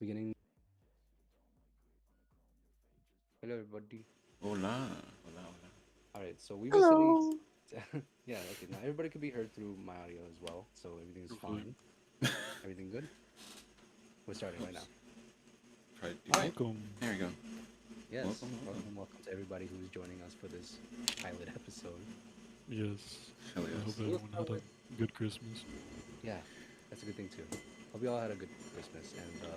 Beginning. Hello, everybody. Hola, hola, hola. All right, so we basically, Hello. yeah, okay. Now everybody could be heard through my audio as well, so everything is Hopefully. fine. Everything good? We're starting right Oops. now. Try to do All that. right. Welcome. There we go. Yes. Welcome, welcome. Welcome to everybody who is joining us for this pilot episode. Yes. Hell I hope yes. We'll everyone start had a with, good Christmas. yeah, that's a good thing too. Hope you all had a good Christmas, and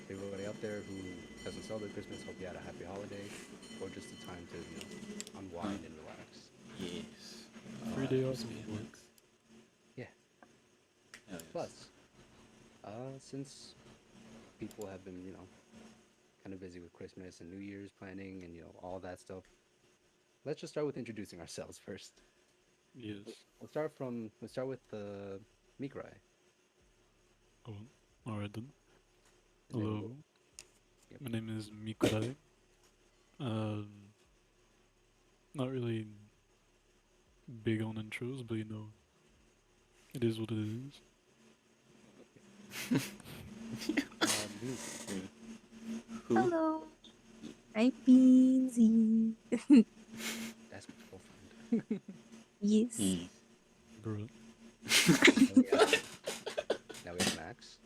everybody out there who doesn't celebrate Christmas, hope you had a happy holiday, or just a time to Huh? unwind and relax. Yes. Free Uh, day off Just of be work. relax. yeah. Hell yes. Plus, since people have been, kind of busy with Christmas and New Year's planning and all that stuff. Let's just start with introducing ourselves first. Yes. Let's start with Mikrai. Oh, alright then. His name. Hello. Yep. My name is Mikurai. Um, Not really big on intros, but it is what it is. Beansy. Who? Hello. I'm Beansy. That's my girlfriend. Yes. He. Bruh. Now we have now we have Max.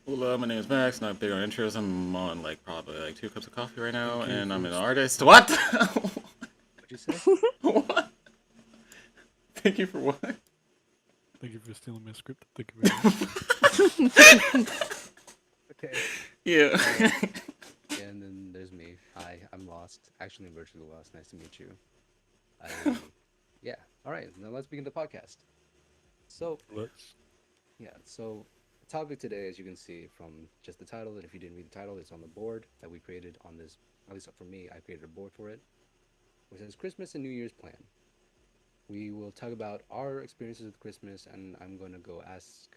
Hola, my name is Max. Not big on intros. I'm on like probably like 2 cups of coffee right now, Thank you and I'm for an st- artist. What? What'd you say? What? Thank you for what? Thank you for stealing my script. Thank you very much. Okay. Yeah. Yeah, and then there's me. Hi, I'm Lost. Actually, I'm virtually lost. Nice to meet you. I yeah. All right. Now let's begin the podcast. So Let's. yeah, so the topic today, as you can see from just the title, and if you didn't read the title, it's on the board that we created on this, at least for me, I created a board for it, which says Christmas and New Year's plan. We will talk about our experiences with Christmas, and I'm going to go ask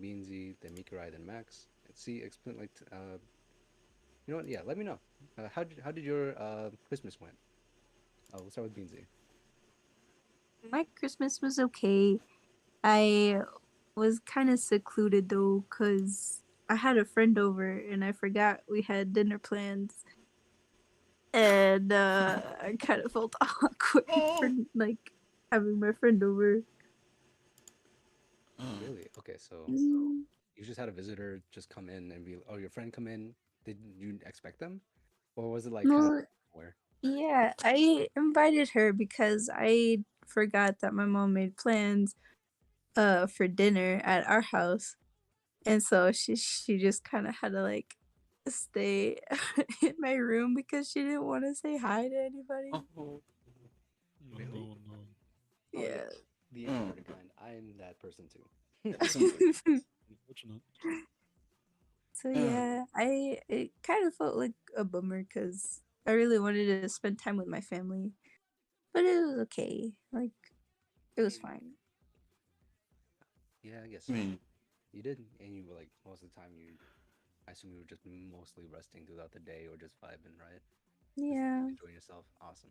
Beansy, then Mikurai, then Max, and see, explain, like, you know what? Yeah, let me know. How did your Christmas went? We'll start with Beansy. My Christmas was okay. I was kind of secluded though, because I had a friend over and I forgot we had dinner plans. And I kind of felt awkward for Oh. like having my friend over. Oh. Really? Okay, so Mm, you just had a visitor just come in and be, oh, your friend come in. Did you expect them? Or was it like kind of Well, where? yeah, I invited her because I forgot that my mom made plans for dinner at our house. And so she just kind of had to like stay in my room because she didn't want to say hi to anybody. Oh. No, Really? no, no. Oh yeah, Yeah. the Oh. introverted kind. I'm that person too. That's annoying. Unfortunate. So Uh, yeah, I it kind of felt like a bummer because I really wanted to spend time with my family, but it was okay. Like it was fine. Yeah, I guess I so. mean, You did, and you were like most of the time you. I assume you were just mostly resting throughout the day or just vibing, right? Just Yeah. enjoying yourself. Awesome.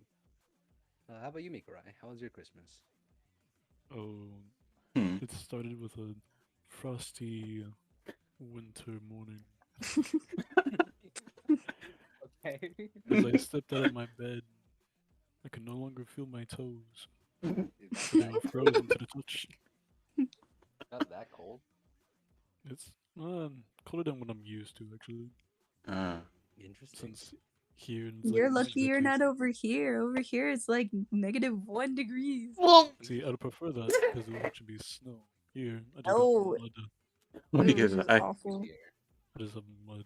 How about you, Mikurai? How was your Christmas? Oh, hmm. it started with a frosty winter morning. Okay. As I stepped out of my bed, I could no longer feel my toes, It got for they that were frozen to the touch. got that cold. It's colder than what I'm used to, actually, Uh, Interesting. since here it's like You're lucky you're not vacation. over here. Over here it's like -1 degrees. well, See, I'd prefer that because it would actually be snow. Here, I just got Oh, mud. only it was because just I. awful. Here. I just have mud.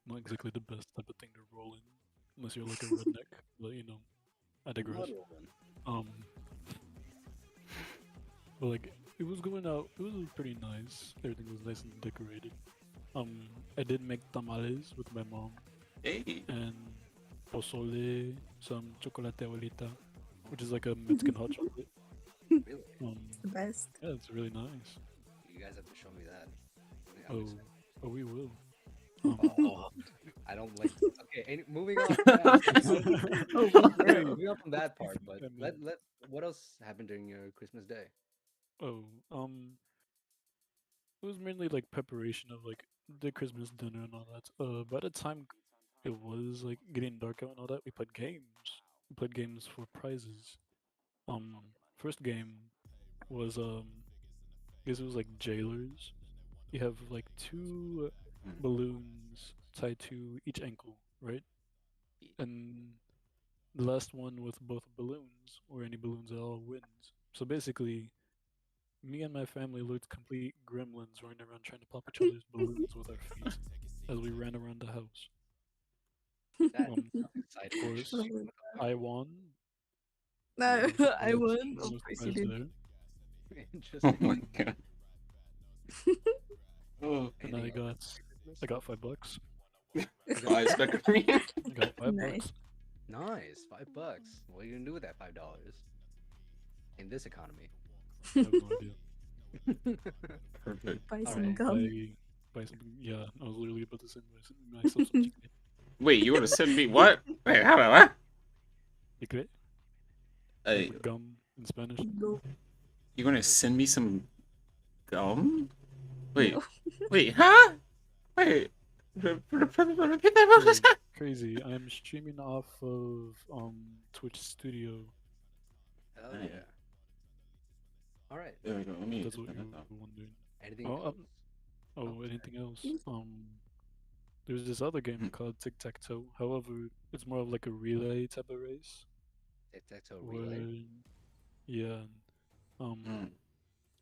Not exactly the best type of thing to roll in, unless you're like a redneck. But I digress. Muddle then. Um, but like it was going out. It was pretty nice. Everything was nice and decorated. I did make tamales with my mom Hey. and pozole, some chocolate abuelita, which is like a Mexican hot chocolate. Really? It's the best. Yeah, it's really nice. You guys have to show me that. I'm Oh, excited. oh, we will. Oh, I don't like. Okay, moving on from that. Oh, Yeah, bro. moving on from That's that part, perfect. but I let meant. let what else happened during your Christmas day? Oh, was mainly like preparation of like the Christmas dinner and all that. By the time it was like getting dark out and all that, we played games. We played games for prizes. First game was I guess it was like jailers. You have like two balloons tied to each ankle, right? And the last one with both balloons, or any balloons at all, wins. So basically, me and my family looked complete gremlins running around trying to pop each other's balloons with our feet as we ran around the house. That Of sounds exciting. course, Oh I won. no, No I surprise, won. Of no course you surprise did. there. Oh Interesting. my god. Oh, And Anything I else got for I Christmas? got $5. I expect from you. I got five Nice. bucks. Nice, $5. What are you gonna do with that $5 in this economy? I have no idea. Perfect. Buy All some right. gum. Buy something. Yeah, I was literally about to say buy myself some chicken. Wait, you want to send me what? Wait, how about what? Chicle? Uh, Like gum in Spanish. No. you gonna send me some gum? Wait, No. wait, huh? Wait. Repeat that one more time. Crazy. I'm streaming off of Twitch Studio. Hell Nice. yeah. All right. There we go. Let me That's what turn you that down. were wondering. Anything Oh, else? anything else? There's this other game called Tic Tac Toe. However, it's more of like a relay type of race. Tic-tac-toe Where, relay. yeah, Mm.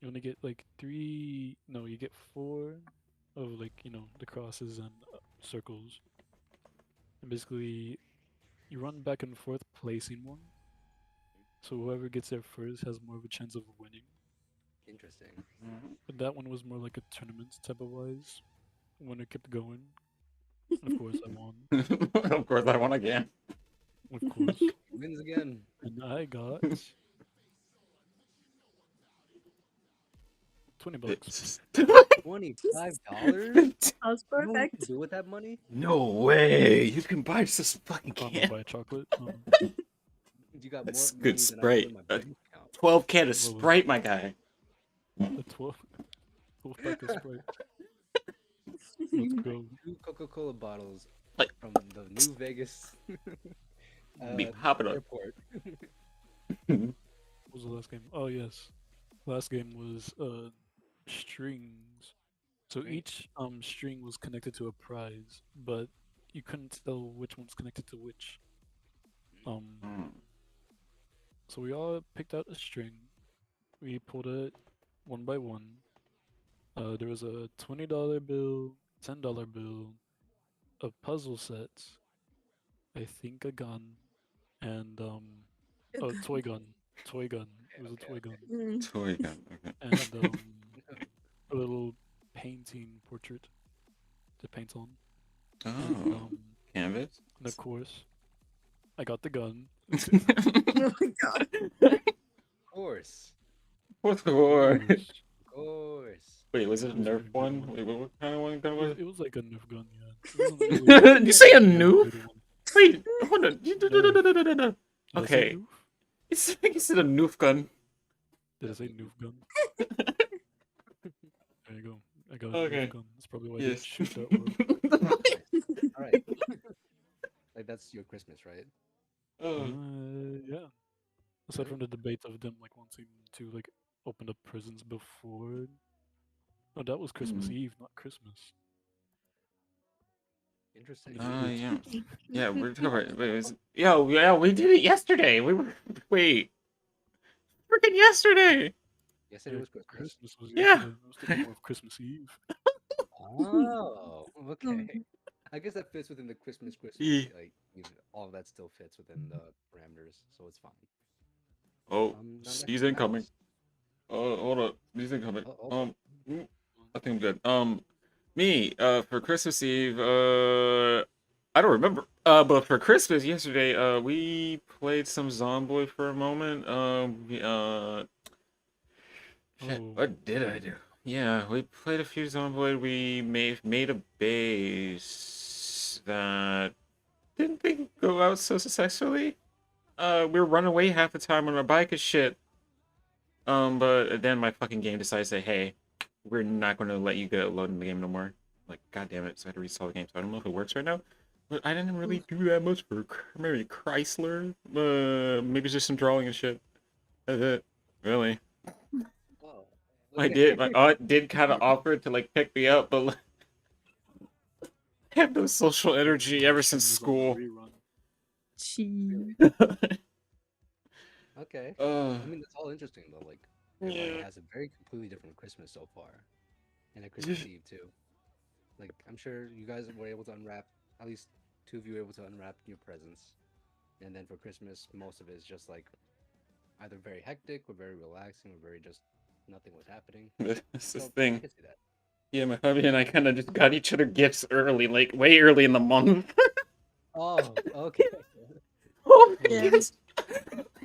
you only get like three. No, you get four of like the crosses and circles. And basically, you run back and forth placing one. So whoever gets there first has more of a chance of winning. Interesting. But that one was more like a tournament type of wise. Winner kept going. And of course, I won. Of course, I won again. Of course. He wins again. And I got $20. $25? Sounds You know what you perfect. can do with that money? No way! You can buy this fucking Found me can. buy chocolate. You got more That's money good than I have in Sprite. my A bank account. 12 can of Well, Sprite, my guy. The 12 pack of Sprite. Let's go. 2 Coca-Cola bottles Like- from the New Vegas Be hopping up. airport. What was the last game? Oh yes, last game was strings. So Right. each string was connected to a prize, but you couldn't tell which one's connected to which. Mm. So we all picked out a string. We pulled it one by one. There was a $20 bill, $10 bill, a puzzle set, I think a gun, and oh, toy gun. Toy gun. It was a toy gun. Mm. Toy gun. Okay. And a little painting portrait to paint on. Oh. Canvas? And of course, I got the gun. Oh my god. Of course. What's the Of war? course. Of course. Wait, was it a That was a Nerf pretty good one? one. Wait, what kind of one gun It was was, it? it was like a Nerf gun, yeah. It wasn't really Did you say a a noof? good one. Wait, hold on. Did I say Okay. noof? You said a noof gun. Did I say noof gun? There you go. I got a Okay. noof gun. That's probably why I Yes. didn't shoot that well. Nice. All right. Like that's your Christmas, right? Oh. Yeah. Aside from the debate of them like wanting to like open up prisons before. Oh, that was Christmas Eve, not Christmas. Interesting. Yeah. Yeah, we're covered. Yo, yeah, we did it yesterday. Wait. Freaking yesterday. Yesterday was Christmas. Christmas was Yeah. yesterday. I was thinking more of Christmas Eve. Oh, okay. Mhm. I guess that fits within the Christmas. Yeah. Like all of that still fits within the parameters, so it's fine. Oh, Now next he's to incoming. Alex. Oh, hold up. He's incoming. Oh. I think I'm good. Me, for Christmas Eve, I don't remember. But for Christmas yesterday, we played some Zomboid for a moment. Shit, Oh. what did I do? Yeah, we played a few Zomboid. We made a base that didn't think go out so successfully. We were running away half the time on our bike and shit. But then my fucking game decided to say, hey, we're not going to let you get loaded in the game no more. Like, god damn it! So I had to restall the game. So I don't know if it works right now. But I didn't really do that much for maybe Chrysler. Maybe just some drawing and shit. That's it. Really. Oh, I okay. did. My aunt did kind of offer to like pick me up, but like, I have no social energy ever since She was on school. rerun. She. Okay. uh, I mean, that's all interesting though. Like, everybody yeah. has a very completely different Christmas so far, and a Christmas Eve too. Like, I'm sure you guys were able to unwrap. At least two of you were able to unwrap your presents, and then for Christmas, most of it is just like either very hectic or very relaxing or very just nothing was happening. That's the So I thing. can see that. Yeah, my hubby and I kind of just got each other gifts early, like way early in the month. Oh, okay. Oh, Yeah.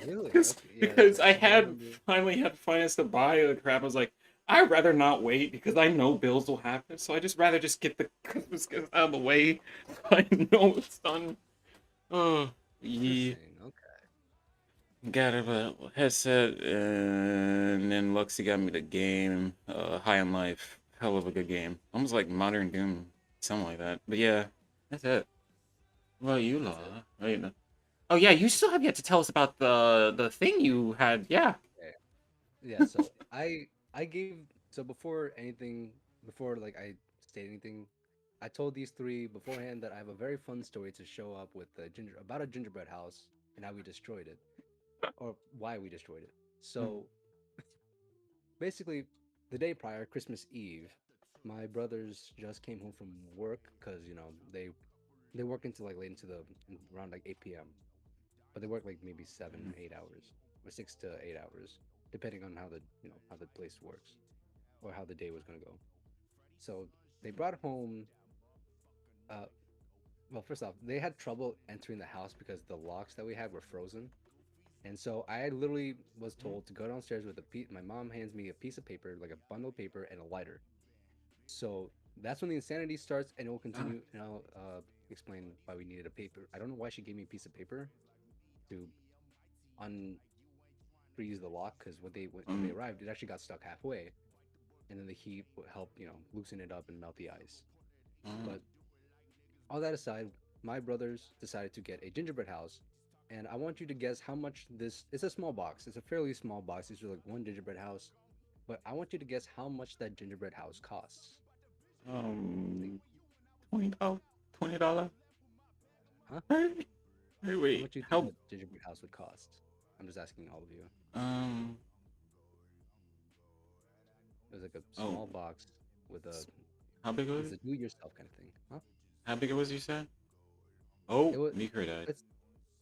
Really? because Okay. Yeah. because I I do had remember. finally had finance to buy the crap. I was like, I'd rather not wait because I know bills will happen. So I just rather just get the Christmas gifts out of the way. I know it's done. Oh, yeah. Interesting. Okay. Got a headset, and then Luxy got me the game, High on Life. Hell of a good game. Almost like Modern Doom, something like that. But yeah, that's it. What about you, That's it. Law? Wait, no. Oh yeah, you still have yet to tell us about the thing you had. Yeah. Okay. Yeah. So I gave so before anything before like I state anything, I told these three beforehand that I have a very fun story to show up with the ginger about a gingerbread house and how we destroyed it or why we destroyed it. So basically, the day prior, Christmas Eve, my brothers just came home from work because they work into like late into the around like 8 p.m. But they work like maybe 7 8 hours or 6 to 8 hours, depending on how how the place works or how the day was gonna go. So they brought home. Uh, well, first off, they had trouble entering the house because the locks that we had were frozen. And so I literally was told to go downstairs with a piece. My mom hands me a piece of paper, like a bundle of paper, and a lighter. So that's when the insanity starts, and it will Ah, continue. And I'll explain why we needed a paper. I don't know why she gave me a piece of paper to unfreeze the lock because when they um, arrived, it actually got stuck halfway, and then the heat would help loosen it up and melt the ice. um, But all that aside, my brothers decided to get a gingerbread house, and I want you to guess how much this. It's a small box. It's a fairly small box. It's just like one gingerbread house, but I want you to guess how much that gingerbread house costs. Like, um, $20, $20. huh? Hey, hey, How wait, much do you think how? a gingerbread house would cost? I'm just asking all of you. Um, It was like a oh, small box with a. how big was It's it? a do-it-yourself kind of thing, huh? How big it was? You said? It Oh, was. Meeker died. It's.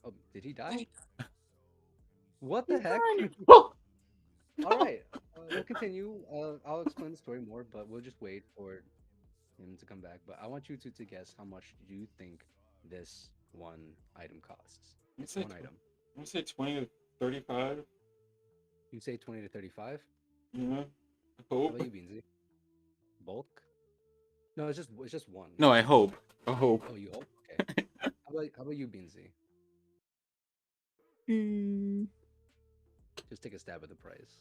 Oh, did he die? What the He's heck? gone. Oh All no! right, we'll continue. I'll explain the story more, but we'll just wait for him to come back. But I want you to guess how much you think this one item costs. I'm gonna It's say one item. I'm gonna say 20 to 35. You say 20 to 35. Yeah, I How about hope. you, Beansy? Bulk? No, it's just one. No, I hope. I hope. Oh, you hope? Okay. How about you, Beansy? Mm, Just take a stab at the price.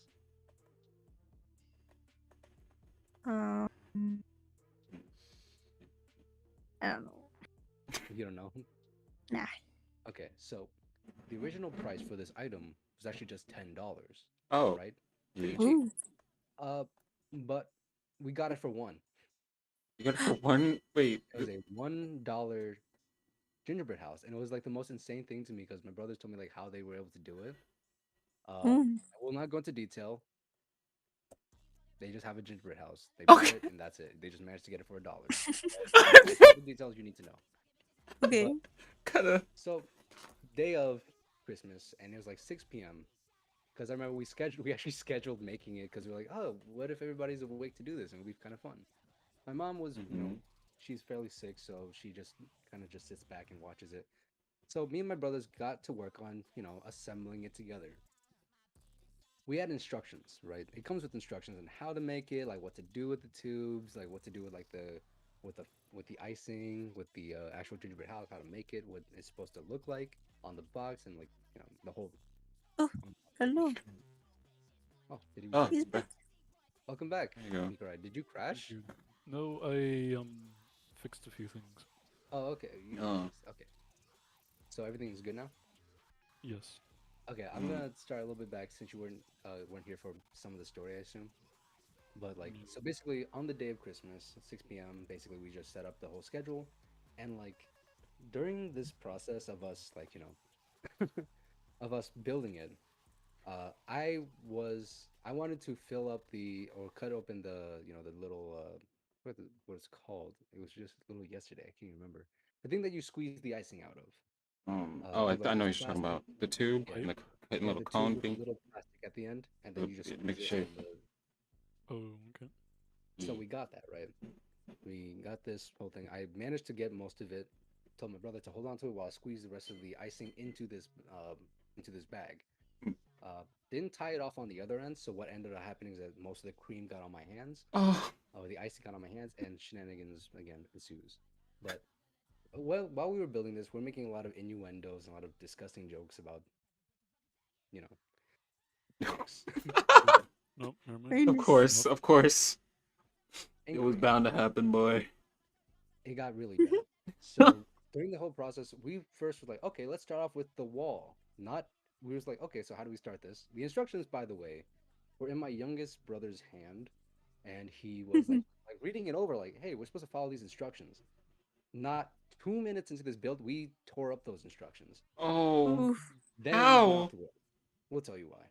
um, I don't know. You don't know? Nah. Okay, so the original price for this item was actually just $10, Oh, right? yeah. Pretty cheap. Ooh. Uh, but we got it for one. You got it for one. Wait. It was a $1 gingerbread house, and it was like the most insane thing to me because my brothers told me like how they were able to do it. Mm. I will not go into detail. They just have a gingerbread house. They bought Okay. it, and that's it. They just managed to get it for $1. That's all the details you need to know. Okay. But Kinda. so day of Christmas, and it was like 6 p.m. Because I remember we actually scheduled making it because we were like, oh, what if everybody's awake to do this, and it'd be kind of fun. My mom was, Mm-hmm. she's fairly sick, so she just kind of just sits back and watches it. So me and my brothers got to work on, assembling it together. We had instructions, right? It comes with instructions on how to make it, like what to do with the tubes, like what to do with like with the with the icing, with the actual gingerbread house, how to make it, what it's supposed to look like on the box, and like the whole. Oh, um, hello. Oh, did he Oh, return? He's back. back. welcome back. There you go. Nikolai, did you Thank crash? you. No, I fixed a few things. Oh, okay. Oh. Okay. So everything's good now? Yes. Okay, I'm gonna start a little bit back since you weren't here for some of the story, I assume. But like, Mm. so basically, on the day of Christmas, at 6 p.m., basically we just set up the whole schedule, and like, during this process of us, like, of us building it, I wanted to fill up the or cut open the the little what it's called. It was just little yesterday. I can't remember the thing that you squeeze the icing out of. Oh, Through like I know this what you're talking plastic. about. The tube Yeah, and Pipe? the yeah, little the tube cone with the thing. little plastic at the end, and then you just It squeeze makes it, shape. and the Oh, okay. so Yeah. we got that right. We got this whole thing. I managed to get most of it. Told my brother to hold on to it while I squeezed the rest of the icing into this bag. Didn't tie it off on the other end, so what ended up happening is that most of the cream got on my hands, Oh. or the icing got on my hands, and shenanigans again ensues. But well, while we were building this, we're making a lot of innuendos and a lot of disgusting jokes about, you know, jokes. Nope, never I mind. Of understand. course, of course. And It was cream. bound to happen, boy. It got really bad. So during the whole process, we first were like, okay, let's start off with the wall. Not we was like, okay, so how do we start this? The instructions, by the way, were in my youngest brother's hand, and he was like reading it over, like, hey, we're supposed to follow these instructions. Not 2 minutes into this build, we tore up those instructions. Oh, Oof. Then we went off how? to work. We'll tell you why.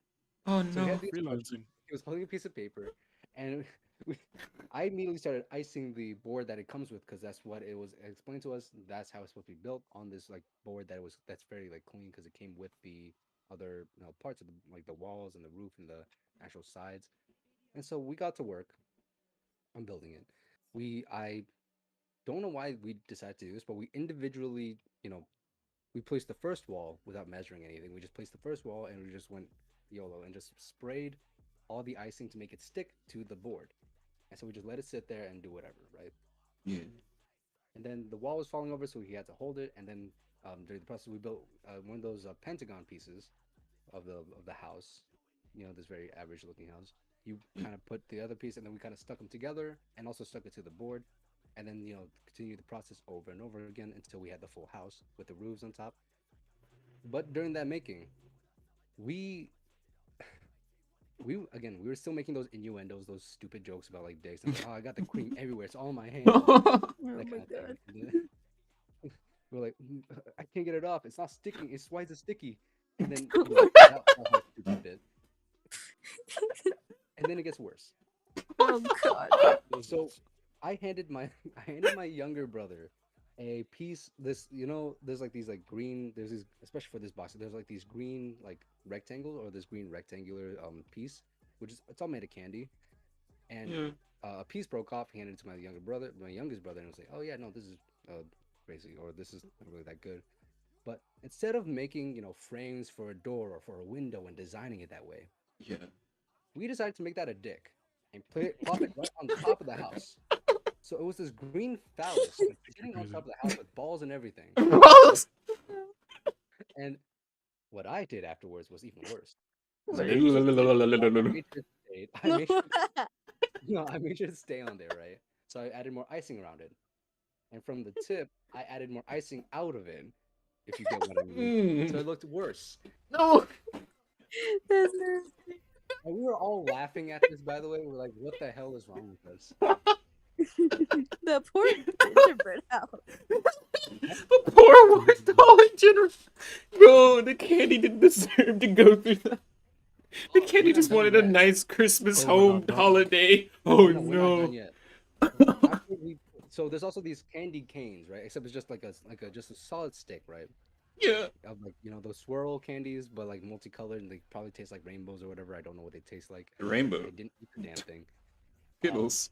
Oh So he had no. the instructions. Freelancing. He was holding a piece of paper, and we, I immediately started icing the board that it comes with because that's what it was explained to us. That's how it's supposed to be built on this like board that's very like clean because it came with the other parts of the like the walls and the roof and the actual sides. And so we got to work on building it. I don't know why we decided to do this, but we individually we placed the first wall without measuring anything. We just placed the first wall and we just went YOLO and just sprayed all the icing to make it stick to the board. And so we just let it sit there and do whatever, right? Yeah. And then the wall was falling over, so he had to hold it. And then during the process, we built one of those pentagon pieces of the house. This very average looking house. You Yeah. kind of put the other piece, and then we kind of stuck them together, and also stuck it to the board. And then continue the process over and over again until we had the full house with the roofs on top. But during that making, we we were still making those innuendos, those stupid jokes about like dicks and like, oh, I got the cream everywhere, it's all in my hands, Oh that my kind of thing. god. And then we're like, I can't get it off. It's not sticking. It's why is it sticky? And then that whole stupid bit. And then it gets worse. Oh god. Does So this? I handed my I handed my younger brother a piece. There's like these like green. There's these, especially for this box. There's like these green like rectangle or this green rectangular piece, which is it's all made of candy. And Yeah. a piece broke off. He handed it to my youngest brother, and was like, "Oh yeah, no, this is crazy, or this is not really that good." But instead of making frames for a door or for a window and designing it that way, Yeah. we decided to make that a dick and plop it right on top of the house. So it was this green phallus like You're sitting on crazy. top of the house with balls and everything. Wallace. And what I did afterwards was even worse. What So did you I made sure it stayed. do? I made sure it stay on there, right? So I added more icing around it. And from the tip, I added more icing out of it, if you get what I mean. So it looked worse. No. That's nasty. And we were all laughing at this, by the way. We're like, what the hell is wrong with us? The poor gingerbread house. The poor West Holland general. Bro, the candy didn't deserve to go through that. The Oh, candy we're not just done wanted a yet. nice Christmas Oh, we're home not done. holiday. Oh No, we're not done no. yet. So there's also these candy canes, right? Except it's just like a just a solid stick, right? Yeah. Of like those swirl candies, but like multicolored, and they probably taste like rainbows or whatever. I don't know what they taste like. The rainbow. I didn't eat the damn thing. Skittles.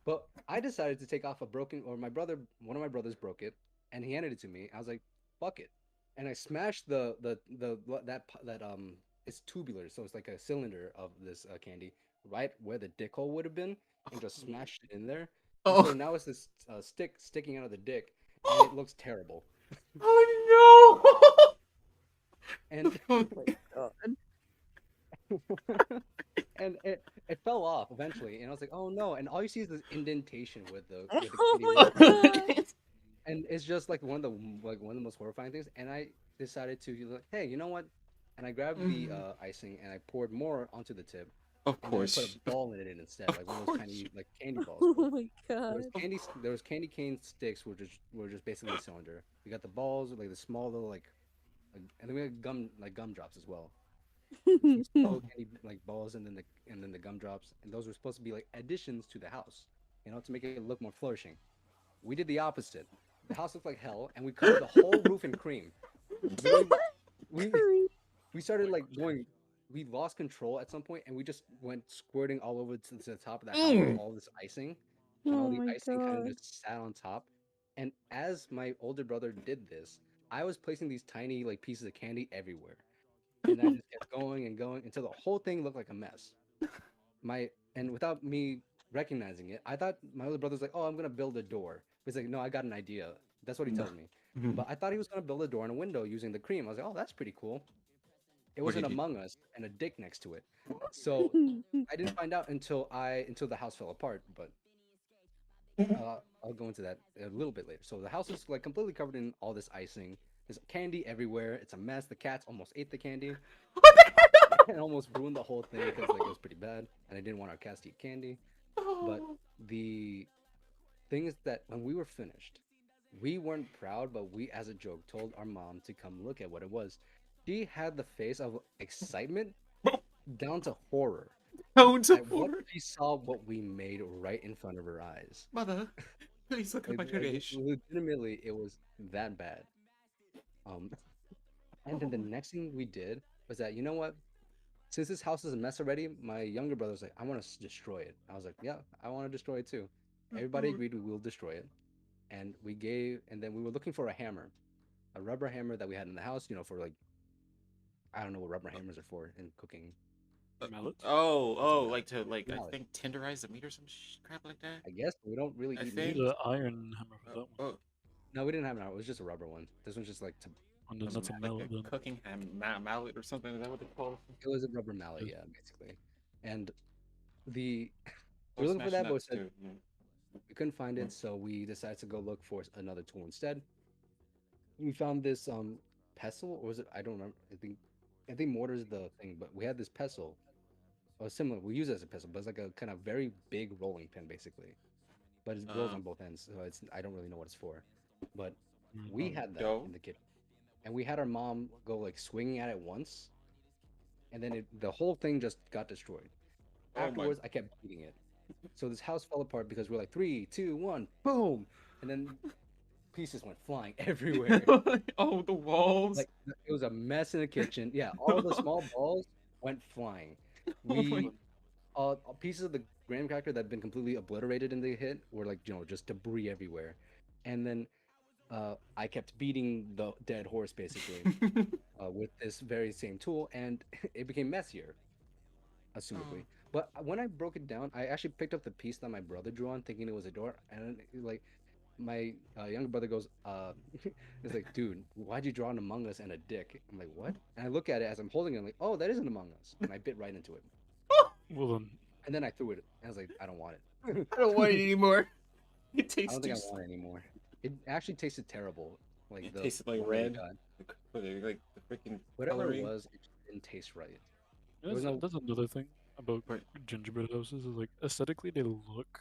But I decided to take off one of my brothers broke it, and he handed it to me. I was like, "Fuck it," and I smashed that it's tubular, so it's like a cylinder of this candy right where the dick hole would have been, and just smashed it in there. And so Oh. now it's this stick sticking out of the dick, and it looks terrible. Oh And Oh my god. And it fell off eventually, and I was like, oh no! And all you see is this indentation with the Oh kitty my litter on it, god. and it's just like one of the most horrifying things. And I decided to like, hey, you know what? And I grabbed the Mm, icing and I poured more onto the tip, of and then I put a course. ball in it instead, Of like one of those course. tiny like candy balls. Oh But my god. Of there was candy cane sticks, were just basically a cylinder. We got the balls, like the small little and then we had gum drops as well. Some small oh. little candy like balls, and then the gumdrops, and those were supposed to be like additions to the house, to make it look more flourishing. We did the opposite. The house looked like hell, and we covered the whole roof in cream. Literally, we Creep. we started Like like Christmas. going. We lost control at some point, and we just went squirting all over to the top of the house with Mm. all this icing, and all Oh the my icing kind of god. just sat on top. And as my older brother did this, I was placing these tiny like pieces of candy everywhere, and I just kept going and going until the whole thing looked like a mess. My and without me recognizing it, I thought my older brother's like, "Oh, I'm gonna build a door." He's like, "No, I got an idea." That's what he No. tells me. Mhm. But I thought he was gonna build a door and a window using the cream. I was like, "Oh, that's pretty cool." It What was an did you? Among Us and a dick next to it. So I didn't find out until the house fell apart. But I'll go into that a little bit later. So the house is like completely covered in all this icing. There's candy everywhere. It's a mess. The cats almost ate the candy and almost ruined the whole thing because like it was pretty bad, and I didn't want our cats to eat candy. But Oh. the thing is that when we were finished, we weren't proud, but we, as a joke, told our mom to come look at what it was. She had the face of excitement down to horror Tones of at what horror. she saw what we made right in front of her eyes. Mother, please look at my creation. Legitimately, it was that bad. Um, and then the next thing we did was that, you know what? Since this house is a mess already, my younger brother was like, I want to destroy it. I was like, yeah, I want to destroy it too. Everybody agreed we will destroy it. And then we were looking for a hammer, a rubber hammer that we had in the house, for like, I don't know what rubber hammers are for in cooking. Mallets? It's a Like to I mallet, think tenderize the meat or some crap like that. I guess. We don't really I eat You need meat, think. an iron hammer for that one. Oh, no, we didn't have an hour. It was just a rubber one. This one's just like And then was that's a like mallet a then. cooking mallet or something. Is that what they call it? it was a rubber mallet, Yeah. yeah, basically. And the I we were was looking for smashing that, but nuts too. Yeah. we couldn't find it, so we decided to go look for another tool instead. We found this pestle, or was it? I don't remember. I think mortar is the thing, but we had this pestle, or similar. We use it as a pestle, but it's like a kind of very big rolling pin, basically. But it rolls Uh, on both ends, so it's I don't really know what it's for. But we Mm. had that dough. in the kitchen, and we had our mom go like swinging at it once, and then the whole thing just got destroyed. Oh my. Afterwards, I kept beating it, so this house fell apart because we're like three, two, one, boom, and then pieces went flying everywhere. Oh, the walls. Like it was a mess in the kitchen. Yeah, all the small balls went flying. Oh We my. Well, pieces of the graham cracker that had been completely obliterated in the hit were like just debris everywhere. And then I kept beating the dead horse basically with this very same tool, and it became messier, Oh. assumably. But when I broke it down, I actually picked up the piece that my brother drew on, thinking it was a door, and like my younger brother goes, it's like, dude, why'd you draw an Among Us and a dick? I'm like, what? And I look at it as I'm holding it, I'm like, oh, that is an Among Us, and I bit right into it, well then, and then I threw it. And I was like, I don't want it. I don't want it anymore. It I tastes don't think too. I want it anymore. It actually tasted terrible, like It the tasted like one that we red. got. Like the freaking Whatever it coloring. was, it just didn't taste right. There was that's, no. that's another thing about Right. gingerbread houses is like aesthetically they look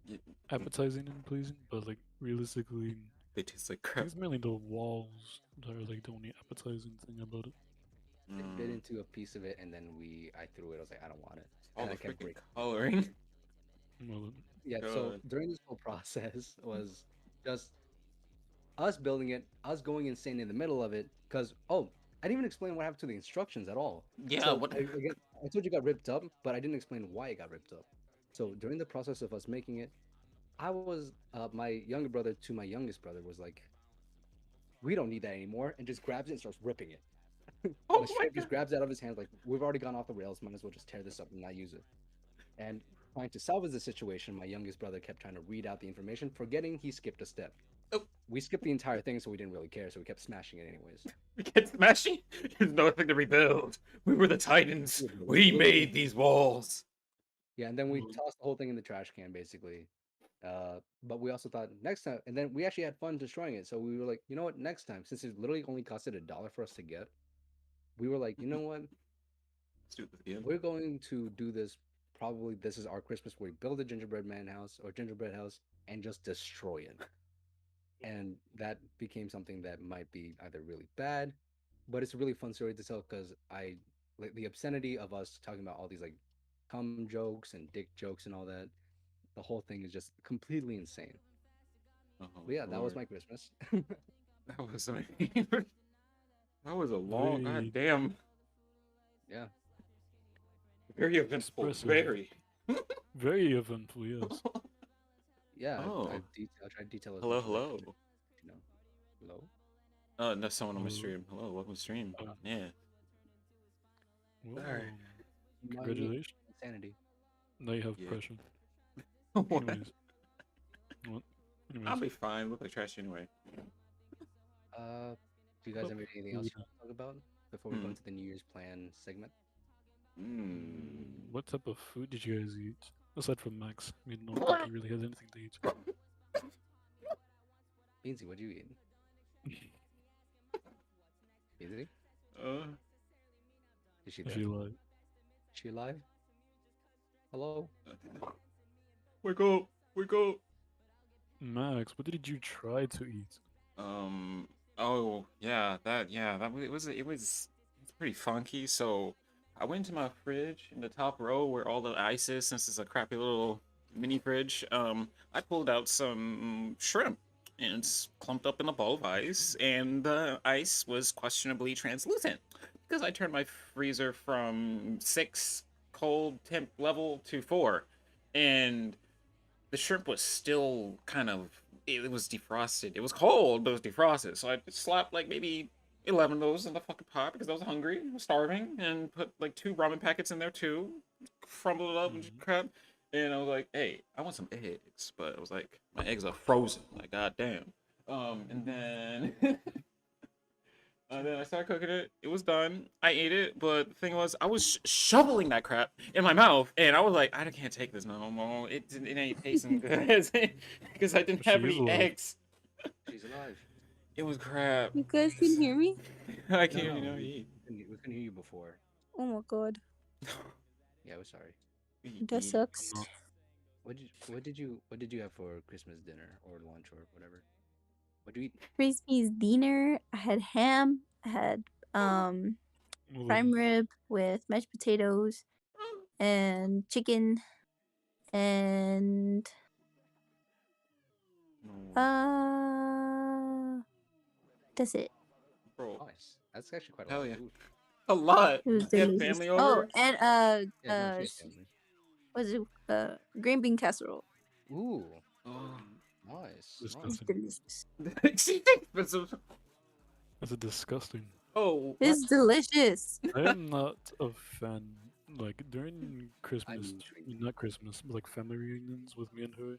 Yeah, appetizing and pleasing, but like realistically, they taste like I crap. think it's mainly the walls that are like the only appetizing thing about it. I bit Mm, into a piece of it, and then I threw it. I was like, I don't want it, all and the I kept freaking breaking. coloring. Well, Yeah. So God. during this whole process was just us building it, us going insane in the middle of it, because I didn't even explain what happened to the instructions at all. Yeah, So what? again, I told you it got ripped up, but I didn't explain why it got ripped up. So during the process of us making it, I was my younger brother to my youngest brother was like, "We don't need that anymore," and just grabs it and starts ripping it. Oh Like my straight, just god. grabs it out of his hands, like we've already gone off the rails. Might as well just tear this up and not use it. And trying to salvage the situation, my youngest brother kept trying to read out the information, forgetting he skipped a step. We skipped the entire thing, so we didn't really care. So we kept smashing it anyways. We kept smashing. There's nothing to rebuild. We were the Titans. We made these walls. Yeah, and then we Mhm. tossed the whole thing in the trash can, basically. But we also thought next time, and then we actually had fun destroying it. So we were like, you know what, next time, since it literally only costed $1 for us to get, we were like, you know what, Let's do this again. we're going to do this. Probably this is our Christmas where we build a gingerbread man house or gingerbread house and just destroy it. And that became something that might be either really bad, but it's a really fun story to tell because I like the obscenity of us talking about all these like cum jokes and dick jokes and all that. The whole thing is just completely insane. Oh, But yeah, that was Lord. my Christmas. That was amazing. That was a long, Very goddamn, Yeah, very eventful, expressive. very. Very eventful, yes. yeah. Oh. I tried to detail as Hello, much as I hello. could. You know, hello. Oh, no, someone on my Hello. stream. Hello, welcome to stream. Oh. Yeah. Well, Sorry. congratulations. Insanity. Now you have Yeah. pressure. What? Anyways. What? I'll Anyways. be fine. Look like trash anyway. Do you guys have anything else you Yeah. want to talk about before we go Hmm. into the New Year's plan segment? What type of food did you guys eat? Aside from Max. I mean, no one think he really has anything to eat. Beansy, what do you eat? Beansy, Uh, is she Is there? she like, Is she alive? Hello. wake up, wake up. Max, what did you try to eat? Oh yeah, it was pretty funky. So I went to my fridge in the top row where all the ice is, since it's a crappy little mini fridge. I pulled out some shrimp and it's clumped up in a ball of ice, and the ice was questionably translucent because I turned my freezer from 6 cold temp level to 4, and the shrimp was still kind of, it was defrosted. It was cold, but it was defrosted. So I slapped like maybe 11 of those in the fucking pot because I was hungry, I was starving, and put like 2 ramen packets in there too, crumbled it up and Mhm. crap. And I was like, hey, I want some eggs, but I was like, my eggs are frozen. Like, goddamn. And then then I started cooking it. It was done. I ate it, but the thing was, I was shoveling that crap in my mouth, and I was like, I can't take this no more. It ain't tasting good because I didn't She have is any alive. eggs. She's alive. It was crap. You guys can hear me? I No, can't, no, eat. we couldn't hear you before. Oh my god. Yeah, we're sorry. That sucks. I'm not. What did you have for Christmas dinner or lunch or whatever? What do you eat? Christmas dinner. I had ham. I had prime rib with mashed potatoes and chicken and that's it. Bro, Nice. That's actually quite a hell lot of yeah. food. A lot. It was You had delicious. family Oh, over? and Yeah, no, she has family. was it green bean casserole? Ooh, Oh. nice. It's Nice. delicious. That's a disgusting. Oh, It's delicious. I am not a fan. Like during Christmas, intrigued. not Christmas, but like family reunions with me and her,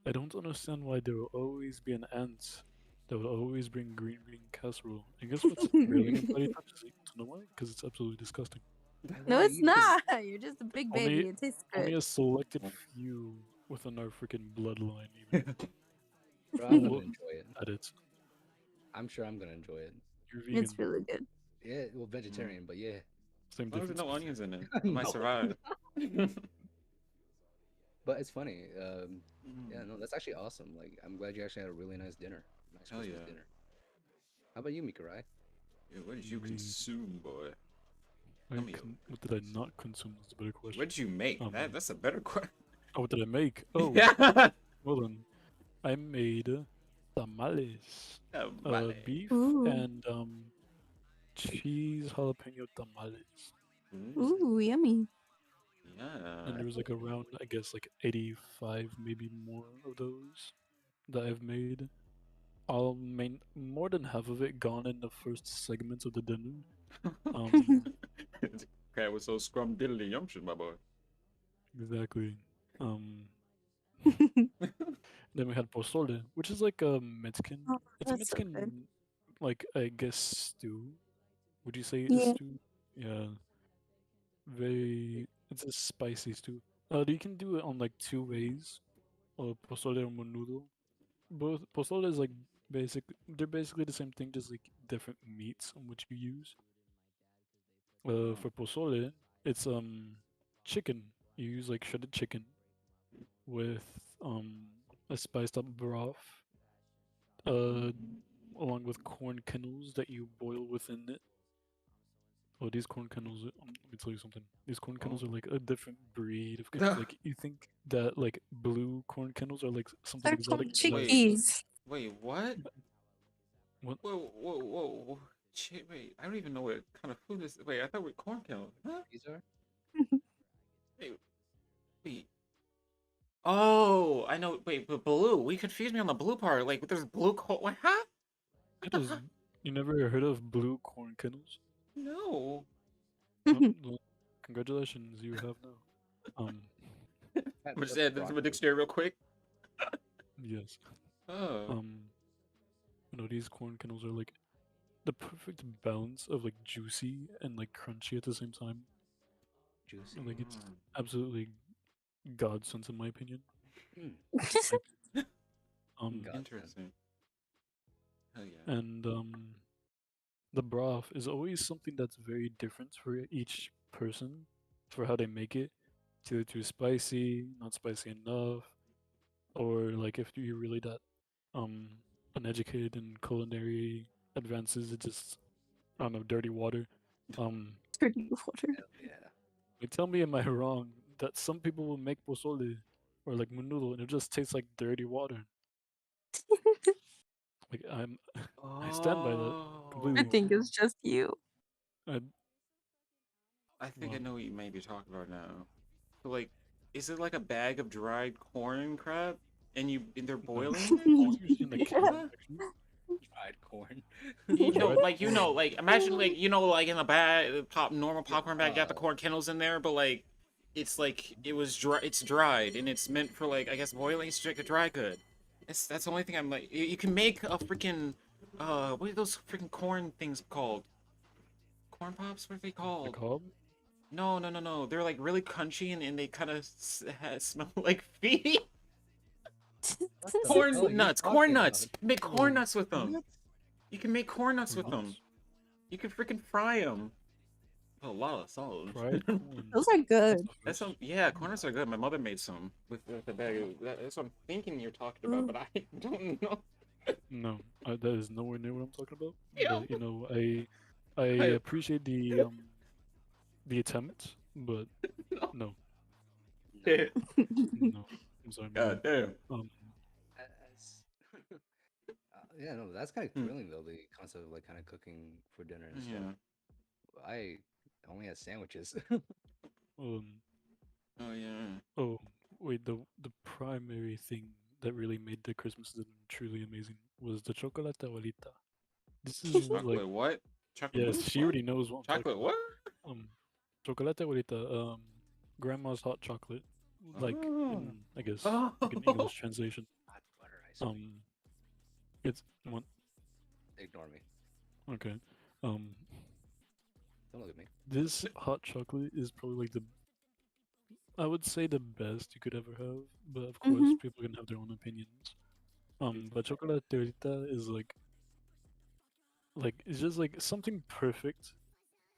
I don't understand why there will always be an aunt that will always bring green bean casserole. And guess what? Barely anybody touches it. You know why? Because it's absolutely disgusting. No, Why it's you just- not. You're just a big Only, baby. It tastes only good. a selected few within our freaking bloodline even Bro, I'm gonna will enjoy it. at it. I'm sure I'm gonna enjoy it. You're vegan. It's really good. Yeah, well, vegetarian, but yeah. Same as long as there's difference. no onions in it, I might No. survive. But it's funny. Yeah, no, that's actually awesome. Like, I'm glad you actually had a really nice dinner. Nice Hell Christmas yeah. dinner. How about you, Mikurai? Yeah, what did you consume, boy? Tell me. What did I not consume is the better question. What did you make? That's a better question. Oh, what did I make? Oh, Yeah. well then. I made tamales. Tamales. Beef Ooh. and cheese jalapeno tamales. Ooh, yummy. Yeah. And there was like around, I guess, like 85, maybe more of those that I've made. All more than half of it gone in the first segment of the dinner. Cat was so scrumdiddly yumptious, my boy. Exactly. Then we had pozole, which is like a Mexican. Oh, It's a that's so good. Mexican, like I guess stew. Would you say a Yeah. stew? Yeah, very. It's a spicy stew. You can do it on like two ways, pozole or menudo. Both pozole is like basic. They're basically the same thing, just like different meats on which you use. Oh. For pozole, it's chicken. You use like shredded chicken with a spiced up broth, uh, along with corn kernels that you boil within it. Oh, these corn kernels. Let me tell you something. These corn Oh. kernels are like a different breed of Duh. like you think that like blue corn kernels are like something They're exotic. called No. Wait. chickpeas. Wait, what? What? Whoa. Shit, wait. I don't even know what kind of food this. Wait, I thought we corn kernels. Huh? These are Wait, wait. Oh, I know. Wait, but blue. We confused me on the blue part. Like, there's blue corn. What? Huh? It is. You never heard of blue corn kernels? No. Oh, well, congratulations, you have now. Um, that, I'm just that's add this to my broccoli. dictionary real quick. yes. Oh. These corn kernels are like the perfect balance of like juicy and like crunchy at the same time. Juicy. And like it's Mm. absolutely godsend in my opinion. Mm. Like Godsend. Interesting. Hell yeah. and the broth is always something that's very different for each person for how they make it. It's either too spicy, not spicy enough, or like if you're really that um uneducated in culinary advances, it just I don't know, dirty water. Um Dirty water. Hell yeah. like tell me am I wrong that some people will make pozole or like menudo and it just tastes like dirty water. Like I stand by that I completely. think Oh. it's just you. I, I think I well, know what you may be talking about now. So, like, is it like a bag of dried corn crab, and they're no, boiling it? it's usually in the can Huh? section. Dried corn. Dried corn. Like, imagine, like, like in a bag, normal Yeah. popcorn bag, you got the corn kernels in there, but like, it's like it's dried, and it's meant for like, I guess, boiling. It's like a dry good. That's the only thing I'm like. You can make a freaking, what are those freaking corn things called? Corn pops? What are they The called? cob. No. They're like really crunchy and they kind of smell like feet. What the hell are you Corn talking nuts. about? You can make corn nuts with them. What? You can make corn nuts Corn with them. nuts. You can freaking fry them. A lot of salt. Fried corn. Those are That's good. a That's some, first. yeah, corn nuts are good. My mother made some with the bag. That's what I'm thinking you're talking about, but I don't know. No, that is nowhere near what I'm talking about. Yeah. But I appreciate the attempt, but No. no, Yeah. no. I'm sorry, my God bad. damn. That's- yeah, no, that's kind of Hmm. thrilling though. The concept of like kind of cooking for dinner and stuff. Yeah. I only had sandwiches. Um, Oh yeah. oh wait, the primary thing that really made the Christmas dinner truly amazing was the chocolate abuelita. This is like Chocolate what? Chocolate yes, mousse? she What? already knows what I'm talking Chocolate about. what? Chocolate abuelita, grandma's hot chocolate, like Oh. in I guess like an Oh. English translation. Hot butter ice cream. It's what? Ignore me. Okay. Um, Don't look at me. this hot chocolate is probably like I would say the best you could ever have, but of course Hmm. people can have their own opinions. But chocolate ahorita is like it's just like something perfect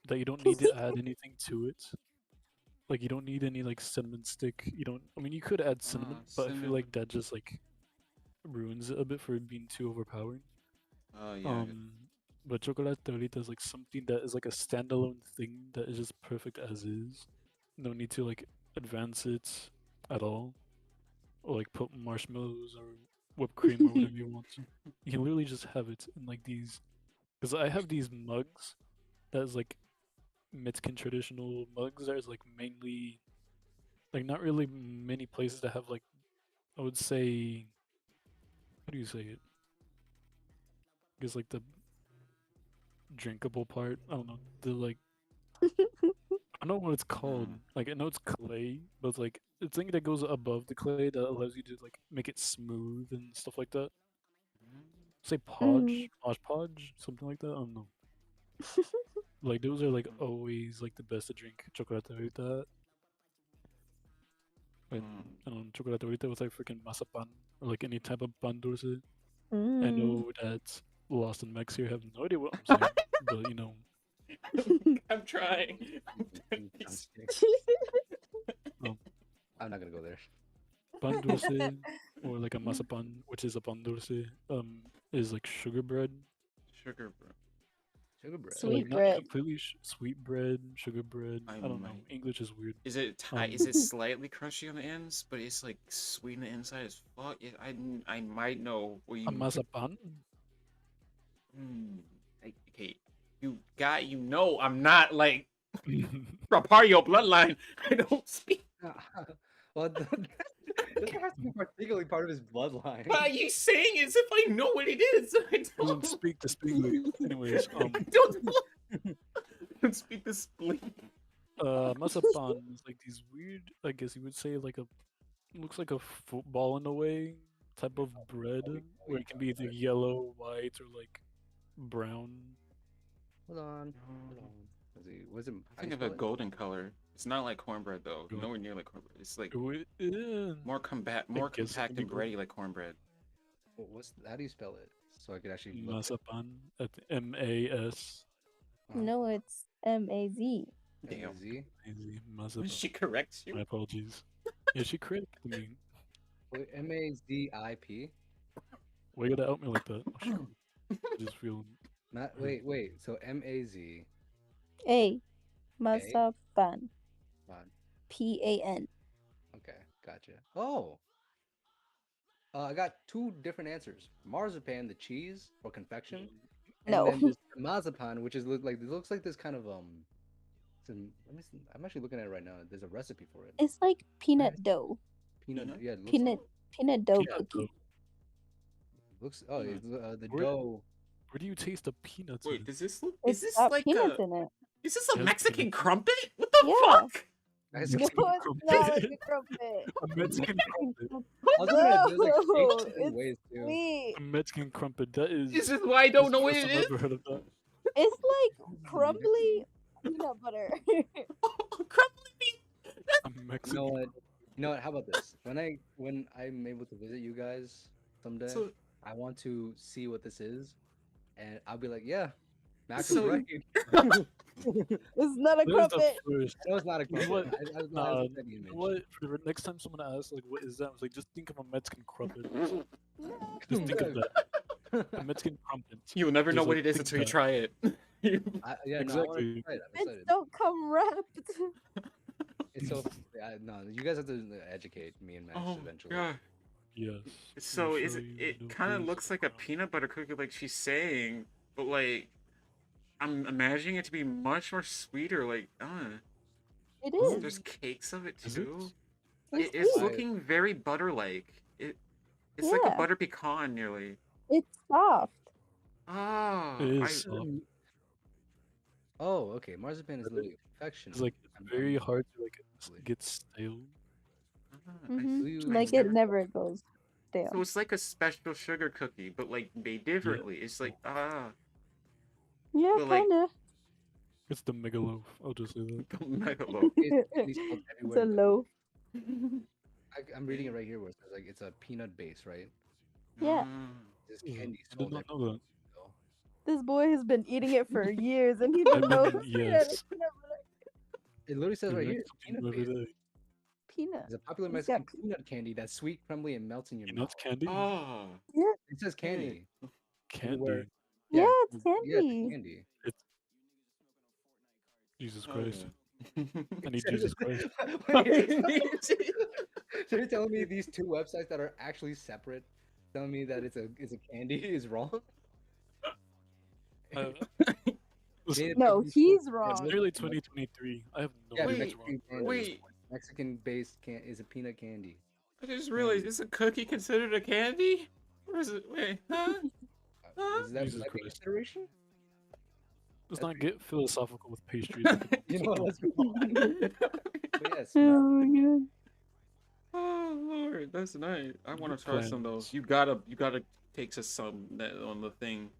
that you don't need to add anything to it. Like you don't need any like cinnamon stick. You don't. I mean, you could add cinnamon, but I feel Cinnamon. like that just like ruins it a bit for it being too overpowering. Oh yeah. Um, but chocolate ahorita is like something that is like a standalone thing that is just perfect as is. No need to like advance it at all, or like put marshmallows or whipped cream or whatever you want. You can literally just have it in like these. Because I have these mugs that is like Mexican traditional mugs. There's like mainly like not really many places that have like I would say how do you say it? I guess like the drinkable part. I don't know. The like I don't know what it's called. Mm. Like I know it's clay, but it's like thing that goes above the clay that allows you to like make it smooth and stuff like that. Say podge, podge, something like that. I don't know. Like those are like always like the best to drink chocolate with that. And I don't know, chocolate with like freaking masapan or like any type of pan dulce. I know that Lost in Mex here have no idea what I'm saying, but you know, I'm trying. I'm just kidding. I'm not gonna go there. pan dulce or like a masapan, which is a pan dulce, is like sugar bread. Sugar, bro. Sugar bread. So, like, Sweet not bread. completely sweet bread, sugar bread. I don't know. might- English is weird. Is it is it slightly crunchy on the ends, but it's like sweet on the inside as fuck? I might know what you. A masapan? Okay, you know I'm not like a part of your bloodline. I don't speak. Well, it doesn't have to be particularly part of his bloodline. Why are you saying as if I know what it is? I Doesn't don't. speak the speak. Anyways, I don't speak the spleen. masapan is like these weird, I guess you would say, like a looks like a football in a way type of bread where it can be either yellow, white, or like brown. Hold on. Let's see. Was it? I think of a golden color. It's not like cornbread though. Gold. Nowhere near like cornbread. It's like More more guess it compact could and be bready like cornbread. How do you spell it? So I could actually look. masapan at MAS. No, it's MAZ. Damn. Z. Masapan. She corrects My you. apologies. Yeah, she corrected me. Wait, MAZIP. Why you gotta out me like that? Oh, shit. I just feel. Wait. So MAZ. A. Masapan. Fine. PAN. Okay, gotcha. Oh. I got two different answers. Marzipan, the cheese or confection, and No. then there's marzipan, which is looks like this kind of let me see. I'm actually looking at it right now. There's a recipe for it. It's like peanut dough. Peanut, Peanut? yeah, it looks Peanut dough Peanut cookie. looks. Oh, Peanut. it's, the Where- dough. Where do you taste the peanuts? Wait, in? does this look? It's Is this got like peanuts a? in it. Is this a Yes, Mexican peanut. crumpet? What the Yeah. fuck? Guys, No, Mexican it's crumpet. not like a crumpet. A Mexican crumpet. I was looking at it, there's like No, shapes and it's ways too. Sweet. A Mexican crumpet. That is. This is why I don't that's know the what first it time is. I've ever heard of that. It's like crumbly peanut butter. Crumbly bean. A You Mexican. know what? You know what? How about this? When I'm able to visit you guys someday, So I want to see what this is, and I'll be like, yeah, Max So- is right. It's not a That is the crumpet. first. No, it's not a You know crumpet. what? I was Nah, looking at the you image. know what? For the next time someone asks, like, what is that? I was like, just think of a Mexican crumpet. No. Just think of that. A Mexican crumpet. you'll never know Just, what like, it is think until you that. try it. Yeah, no, I want to Exactly. try it. I'm Bits excited. don't come wrapped. It's so no, you guys have to educate me and Max Oh eventually. god. Yes. So I'll is show it? you It the kind of ways looks of like a crump. peanut butter cookie, like she's saying, but like I'm imagining it to be much more sweeter. Like, It Oh, is. there's cakes of it Is it? too. It's It's sweet. looking very butter-like. It's like a Yeah. butter pecan nearly. It's soft. Ah, It I, is soft. Oh, okay. Marzipan is literally a confection. It's like I'm- very hard to like Wait. get stale. I Mhm. Do you- Like never- it never goes stale. So it's like a special sugar cookie, but like made differently. It's like Yeah, but, like- kinda. It's the mega loaf. I'll just say that. the mega loaf. it's candy spelled It's everywhere. a loaf. I'm reading it right here where it says like it's a peanut base, right? Yeah. This Yeah, candy I did sold not know that. though. This boy has been eating it for years and he I didn't know mean, it's yes. It literally says You right learn here, something peanut every base. day. peanut. It's a popular It's got Mexican peanut candy that's sweet, crumbly, and melts in your Peanuts mouth. candy? Oh, It says candy. Candy. Yeah, it's Yeah, candy. it's candy. Jesus oh, Christ. yeah. I need Jesus Christ. Wait, so you're telling me these two websites that are actually separate, telling me that it's a candy is wrong? Uh, listen, Native No, candy he's sold- wrong. it's nearly 2023. I have no Yeah, Wait, idea what's wrong. Mexican candy. wait. Mexican-based is a peanut candy. I just realized, is a cookie considered a candy? Or is it? Wait, huh? Is that Jesus like a Christ. consideration? Let's not get philosophical with pastries. You know, let's go on. But yes, Oh my god. right. That's nice. I want Good to try some though. plans. You gotta take us some on the thing,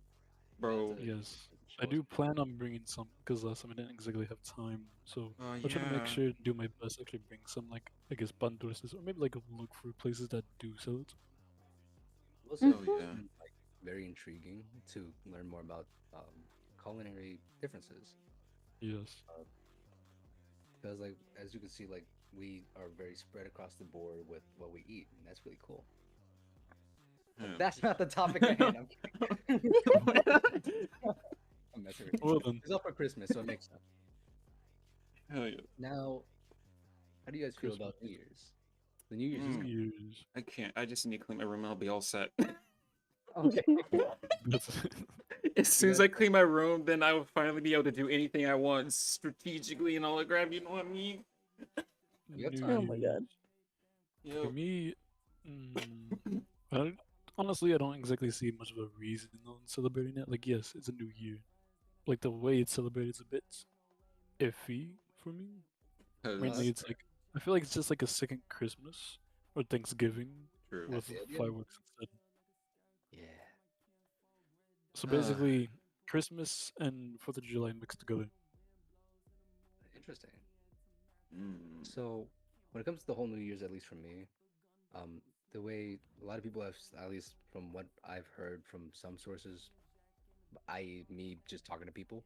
bro. Yes. Show I us. do plan on bringing some because last time I didn't exactly have time. So I'll try to make Yeah. sure and do my best to actually bring some, like, I guess, bandurses or maybe like look for places that do sell it. We'll say Oh it's yeah. been, like very intriguing to learn more about culinary differences. Yes. Because like as you can see, like we are very spread across the board with what we eat, and that's really cool. But Yeah. that's not the topic at hand. I'm kidding. I'm messing with you. Well then, It's all for Christmas, so it makes sense. Hell yeah. Now, how do you guys feel Christmas. about New Year's? The New Year's is New coming. Year's. I can't. I just need to clean my room. I'll be all set. Okay. That's As soon as guys- I clean my room, then I will finally be able to do anything I want strategically and all that crap. You know what I mean? You have New time. Oh my God. For Yo. me, I don't, honestly, I don't exactly see much of a reason on celebrating it. Like, yes, it's a new year. Like, the way it's celebrated is a bit iffy for me. Mainly, that's it's like, I feel like it's just like a second Christmas or Thanksgiving True. with the idea. fireworks instead. Yeah. So basically, Christmas and 4th of July mixed together. Interesting. Mm. So, when it comes to the whole New Year's, at least for me, the way a lot of people have, at least from what I've heard from some sources, i.e., me just talking to people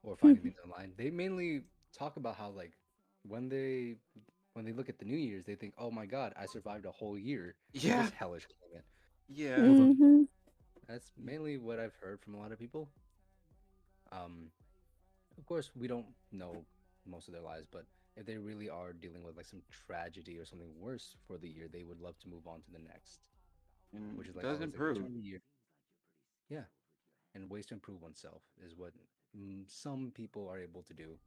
or finding things online, they mainly talk about how like when they look at the New Year's, they think, "Oh my God, I survived a whole year with Yeah. this hellish climate." Yeah. Mhm. That's mainly what I've heard from a lot of people. Of course, we don't know most of their lives, but if they really are dealing with like some tragedy or something worse for the year, they would love to move on to the next, And which is like does always like improve. turn the year. Yeah, and ways to improve oneself is what some people are able to do.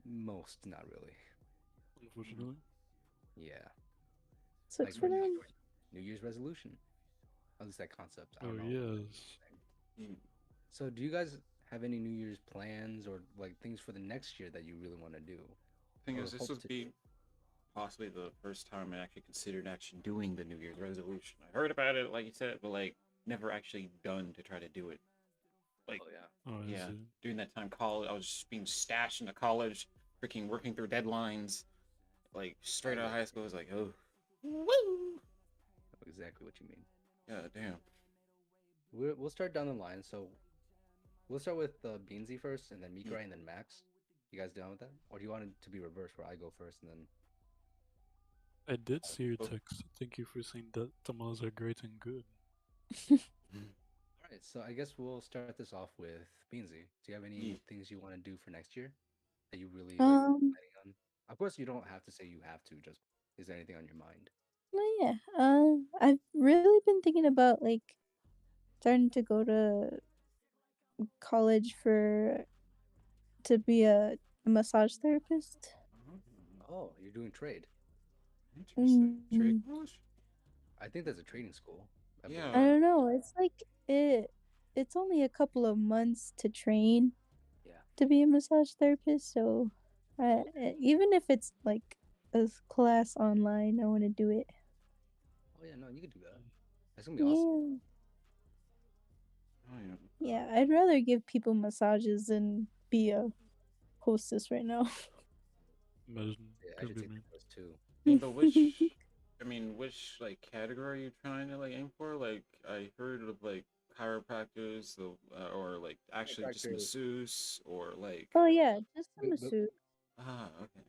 Most, not really. Unfortunately, Yeah, like Sucks for New them. Year's, New Year's resolution. At least that concept. I oh don't know. yes. Mm. So, do you guys have any New Year's plans or like things for the next year that you really want to do? Thing Or is, this hope would to be do? possibly the first time I actually considered actually doing the New Year's resolution. I heard about it, like you said, but like never actually done to try to do it. Like, Oh yeah. Oh, I yeah, see. during that time, college, I was just being stashed into college, freaking working through deadlines, like straight out of high school. I was like, oh, woo, I know exactly what you mean. yeah, damn. We'll start down the line. So we'll start with Beansy first, and then Mikrai, and then Max. You guys down with that? Or do you want it to be reversed, where I go first and then? I did see your Oh. text. Thank you for saying that tamales are great and good. All right. So I guess we'll start this off with Beansy. Do you have any Yeah. things you want to do for next year that you really like planning on? Of course, you don't have to say you have to. Just is there anything on your mind? Oh yeah. I've really been thinking about like starting to go to college for to be a massage therapist. Oh, you're doing trade. Interesting. Trade Mm, college? I think that's a trading school. I believe. I Yeah. don't know. It's like it's only a couple of months to train Yeah. to be a massage therapist, so even if it's like a class online, I want to do it. Oh yeah, no, you could do that. That's gonna be awesome. Yeah. Oh yeah. Yeah, I'd rather give people massages than be a hostess right now. Imagine. Yeah, I Could should be take me. that course too. But which, I mean, which like category are you trying to like aim for? Like, I heard of like chiropractors, or like actually just Chiropractor. masseuse, or like. Oh yeah, just a The, the, masseuse. Ah, okay.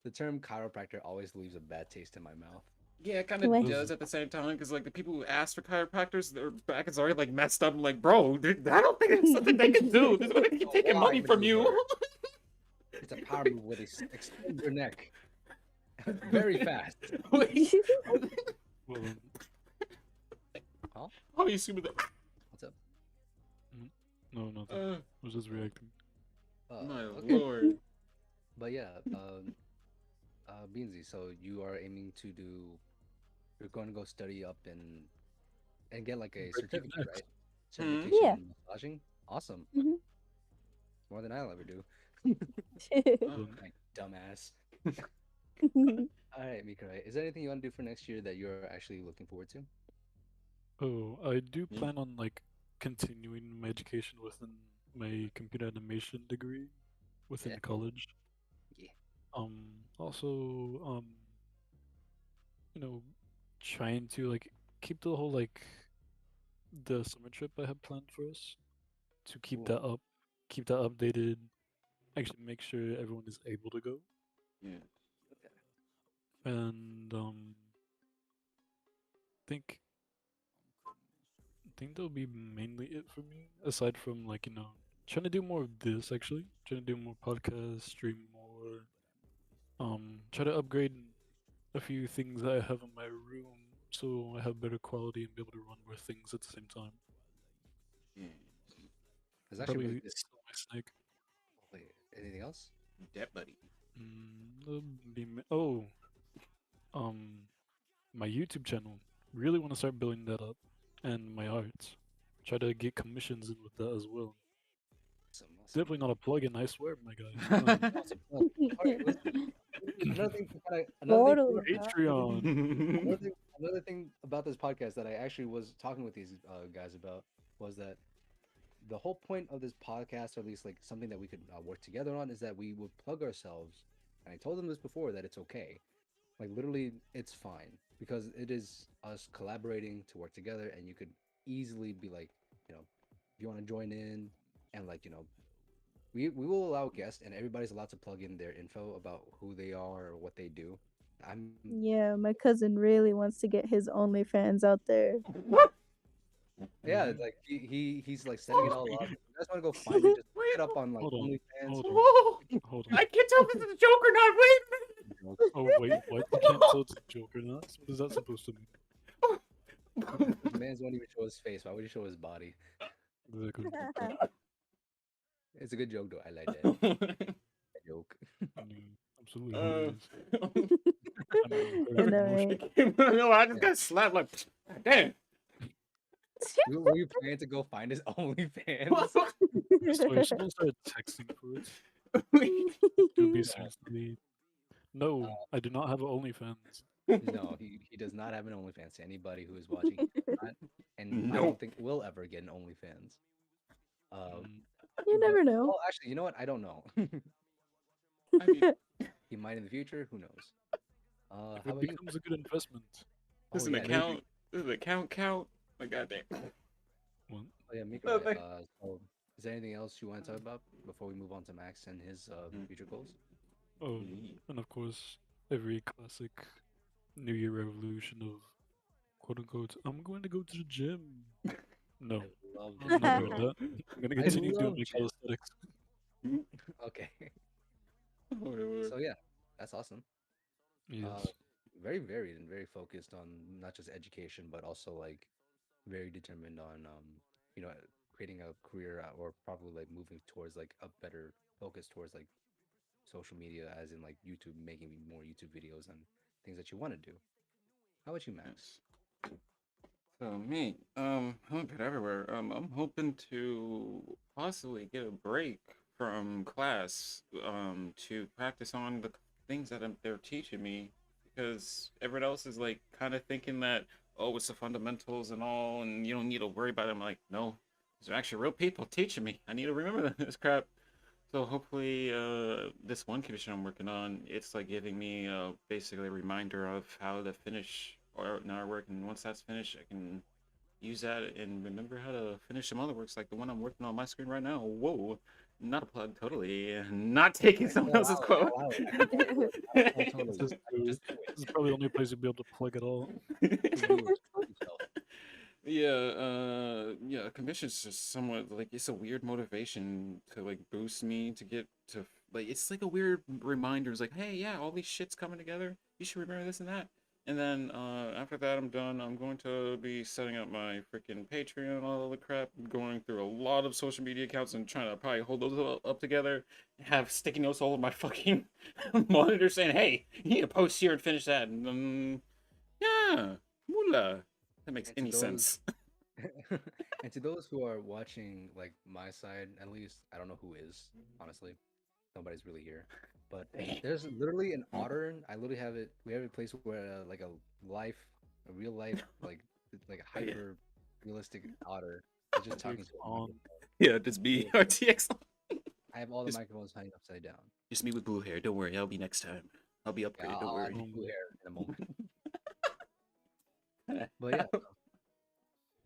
the term chiropractor always leaves a bad taste in my mouth. Yeah, it kind Why? of does at the same time because like the people who ask for chiropractors, their back is already like messed up. I'm like, bro, dude, I don't think it's something they can do. This is gonna keep taking money from you. It's a power move where they extend your neck very fast. Wait. Well, Huh? How are you assuming that? What's up? no, nothing. I was just reacting. My Okay. lord. But yeah, Beansy, so you are aiming to do, you're going to go study up and get like a Breaking certificate, necks. right? Hmm. Certification Yeah. in massaging. Awesome. Mhm. More than I'll ever do. Oh, My dumbass. All right, Mika. Is there anything you want to do for next year that you're actually looking forward to? Oh, I do Me? plan on like continuing my education within my computer animation degree Yeah. within college. Yeah. Also, you know, trying to like keep the whole like the summer trip I have planned for us to Cool. keep that updated. Actually, make sure everyone is able to go, Yeah. Okay. and think think that'll be mainly it for me. Aside from like trying to do more of this actually, trying to do more podcasts, stream more, try to upgrade a few things that I have in my room so I have better quality and be able to run more things at the same time. Yeah. It's actually really Probably good. sell my snake. Wait, anything else? That buddy. Oh, um, my YouTube channel. Really want to start building that up, and my art. Try to get commissions in with that as well. Awesome, awesome. Definitely not a plug-in, I swear, my guy. Awesome. All right, listen. Another thing, Totally not. Patreon. another thing about this podcast that I actually was talking with these guys about was that the whole point of this podcast, or at least like something that we could work together on, is that we would plug ourselves. And I told them this before that it's okay. Like literally, it's fine because it is us collaborating to work together, and you could easily be like, if you want to join in, and like we will allow guests, and everybody's allowed to plug in their info about who they are or what they do. I'm Yeah, my cousin really wants to get his OnlyFans out there. Yeah, it's like he's like setting it all up. If you guys want to go find it, just look Wait. it up on like Hold on. OnlyFans. Hold on. Whoa! Hold I on. can't tell if it's a joke or not. Wait. Jokes. Oh wait, what? You can't tell it's a joke or not? What is that supposed to mean? The man's won't even show his face. Why would he show his body? Exactly. It's a good joke though. I like that joke. Absolutely uh, hilarious. I'm I very know, emotional. right? no, I just Yeah. got slapped like, damn. Were you planning to go find his OnlyFans? So I should have started texting for it. It would be seriously. No, I do not have an OnlyFans. No, he does not have an OnlyFans. To anybody who is watching, he does not, and I don't Nope. think we'll ever get an OnlyFans. Mm, You But never know. well, actually, you know what? I don't know. I mean, He might in the future. Who knows? if How it about you? becomes a good investment, Oh does an yeah, maybe. account, does an account count? My goddamn. Well, oh yeah, Miko. No, Right? thank- So is there anything else you want to talk about before we move on to Max and his Mm. future goals? oh, and of course, every classic New Year revolution of quote unquote, I'm going to go to the gym. No, I love I'm this. not doing that. I'm gonna I continue doing love my gym. calisthenics. Okay. Whatever. So yeah, that's awesome. Uh, Yes. very varied and very focused on not just education, but also like very determined on you know, creating a career or probably like moving towards like a better focus towards like social media, as in like YouTube, making more YouTube videos and things that you want to do. How about you, Max? Yes. So me, I'm a bit everywhere. I'm hoping to possibly get a break from class, to practice on the things that they're teaching me, because everyone else is like kind of thinking that, oh, it's the fundamentals and all, and you don't need to worry about it. I'm like, no, these are actually real people teaching me. I need to remember this crap. So hopefully, this one commission I'm working on, it's like giving me basically a reminder of how to finish or an artwork, and once that's finished, I can use that and remember how to finish some other works, like the one I'm working on my screen right now. Whoa, not a plug, totally, not taking someone else's Allow it. quote. Allow it. I can totally do it. Oh, totally. This is I can true. just do This is probably the only place you'll be able to plug it all. it. Just do it. Yourself. Yeah, commission's just somewhat like it's a weird motivation to like boost me to get to like it's like a weird reminder. It's like, hey, yeah, all these shits coming together. You should remember this and that. And then after that, I'm done. I'm going to be setting up my freaking Patreon and all the crap. Going through a lot of social media accounts and trying to probably hold those up together. Have sticky notes all over my fucking monitor saying, "Hey, you need to post here and finish that." And yeah, moolah. That makes And to any those sense. and to those who are watching like my side, at least I don't know who is, honestly. Nobody's really here. But there's literally an otter. I literally have it. We have a place where like a real life, like a Oh, yeah. hyper realistic otter is just talking RTX to a on. microphone. Yeah, just be RTX. I have all the Just, microphones hanging upside down. just me with blue hair. Don't worry, I'll be next time. I'll be Yeah, upgraded. Don't I'll add worry. blue hair in a moment. But yeah, Oh,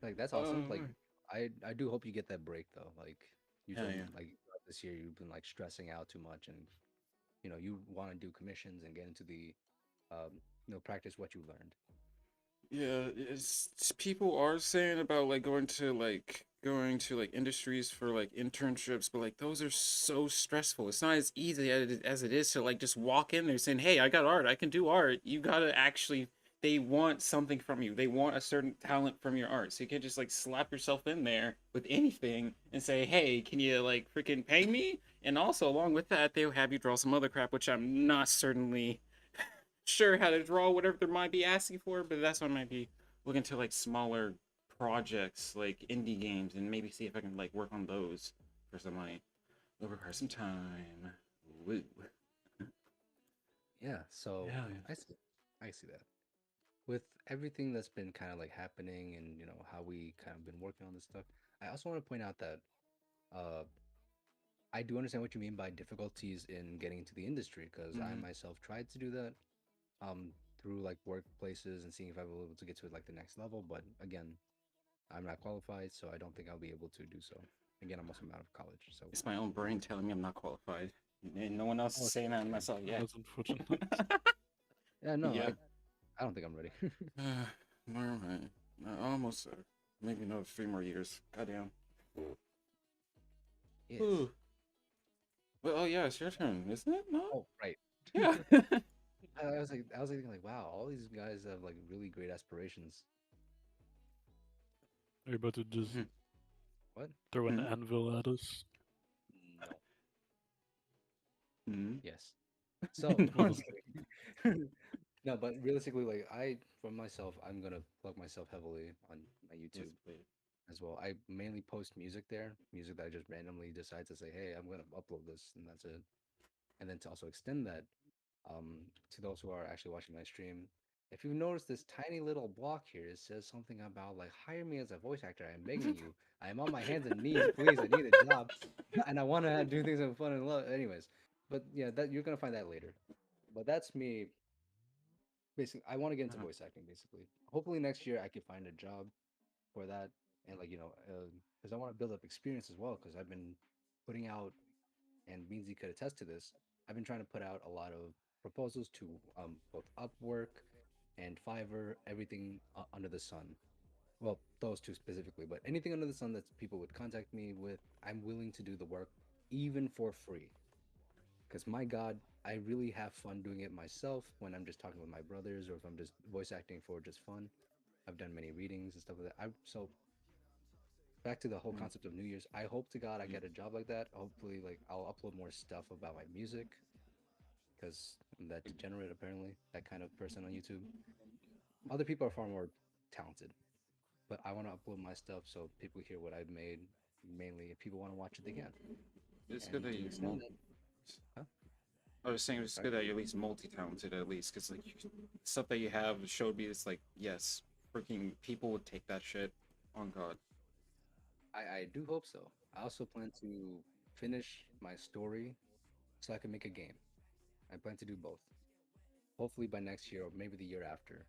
like that's awesome. Like oh, I do hope you get that break though. Like you yeah, told me yeah. like throughout this year you've been like stressing out too much and you want to do commissions and get into the practice what you learned. Yeah, people are saying about like going to like industries for like internships, but like those are so stressful. It's not as easy as it is to like just walk in there saying, "Hey, I got art. I can do art." You gotta actually. They want something from you. They want a certain talent from your art. So you can't just like slap yourself in there with anything and say, "Hey, can you like freaking pay me?" And also along with that, they'll have you draw some other crap, which I'm not certainly sure how to draw whatever they might be asking for, but that's why I might be looking to like smaller projects, like indie games, and maybe see if I can like work on those for some money. It'll require some time. Woo. Yeah, so Yeah, I see that. With everything that's been kind of like happening and how we kind of been working on this stuff, I also want to point out that uh I do understand what you mean by difficulties in getting into the industry because I mm-hmm. myself tried to do that um through like workplaces and seeing if I was able to get to like the next level, but again, I'm not qualified, so I don't think I'll be able to do so. Again, I'm also out of college, so It's my own brain telling me I'm not qualified, and no one else is oh, saying that to okay. myself yet. That's unfortunate. Yeah, no, Yeah. I don't think I'm ready. All right. Almost. Maybe another 3 more years. Goddamn. Yes. Ooh. Well, oh yeah, it's your turn, isn't it? No. Oh, right. Yeah. I was thinking like, wow, all these guys have like really great aspirations. Are you about to just Mhm. What? throw an Mhm. anvil at us? No. Mhm. Yes. So, No, Well, I'm then, just kidding. no, but realistically, like for myself, I'm gonna plug myself heavily on my Yes, YouTube please. as well. I mainly post music there, music that I just randomly decide to say, hey, I'm gonna upload this, and that's it. And then to also extend that, to those who are actually watching my stream, if you notice this tiny little block here, it says something about like hire me as a voice actor. I'm begging you. I am on my hands and knees, please. I need a job, and I want to do things in fun and love. Anyways, but yeah, that you're gonna find that later. But that's me. Basically, I want to get into Uh-huh. voice acting. Basically, hopefully next year I can find a job for that, and like because I want to build up experience as well. Because I've been putting out, and Beansy could attest to this. I've been trying to put out a lot of proposals to both Upwork and Fiverr, everything under the sun. Well, those two specifically, but anything under the sun that people would contact me with, I'm willing to do the work, even for free. Because my God, I really have fun doing it myself when I'm just talking with my brothers or if I'm just voice acting for just fun. I've done many readings and stuff like that. So back to the whole Mm, concept of New Year's, I hope to God I mm, get a job like that. Hopefully, like I'll upload more stuff about my music because I'm that degenerate apparently, that kind of person on YouTube. Other people are far more talented, but I want to upload my stuff so people hear what I've made. Mainly, if people want to watch it, they can. It's good And that to you extend that, huh? I was saying it's Sorry. good that you're at least multi-talented at least, because like stuff that you have showed me it's like yes, freaking people would take that shit on God. I do hope so. I also plan to finish my story so I can make a game. I plan to do both. Hopefully by next year or maybe the year after.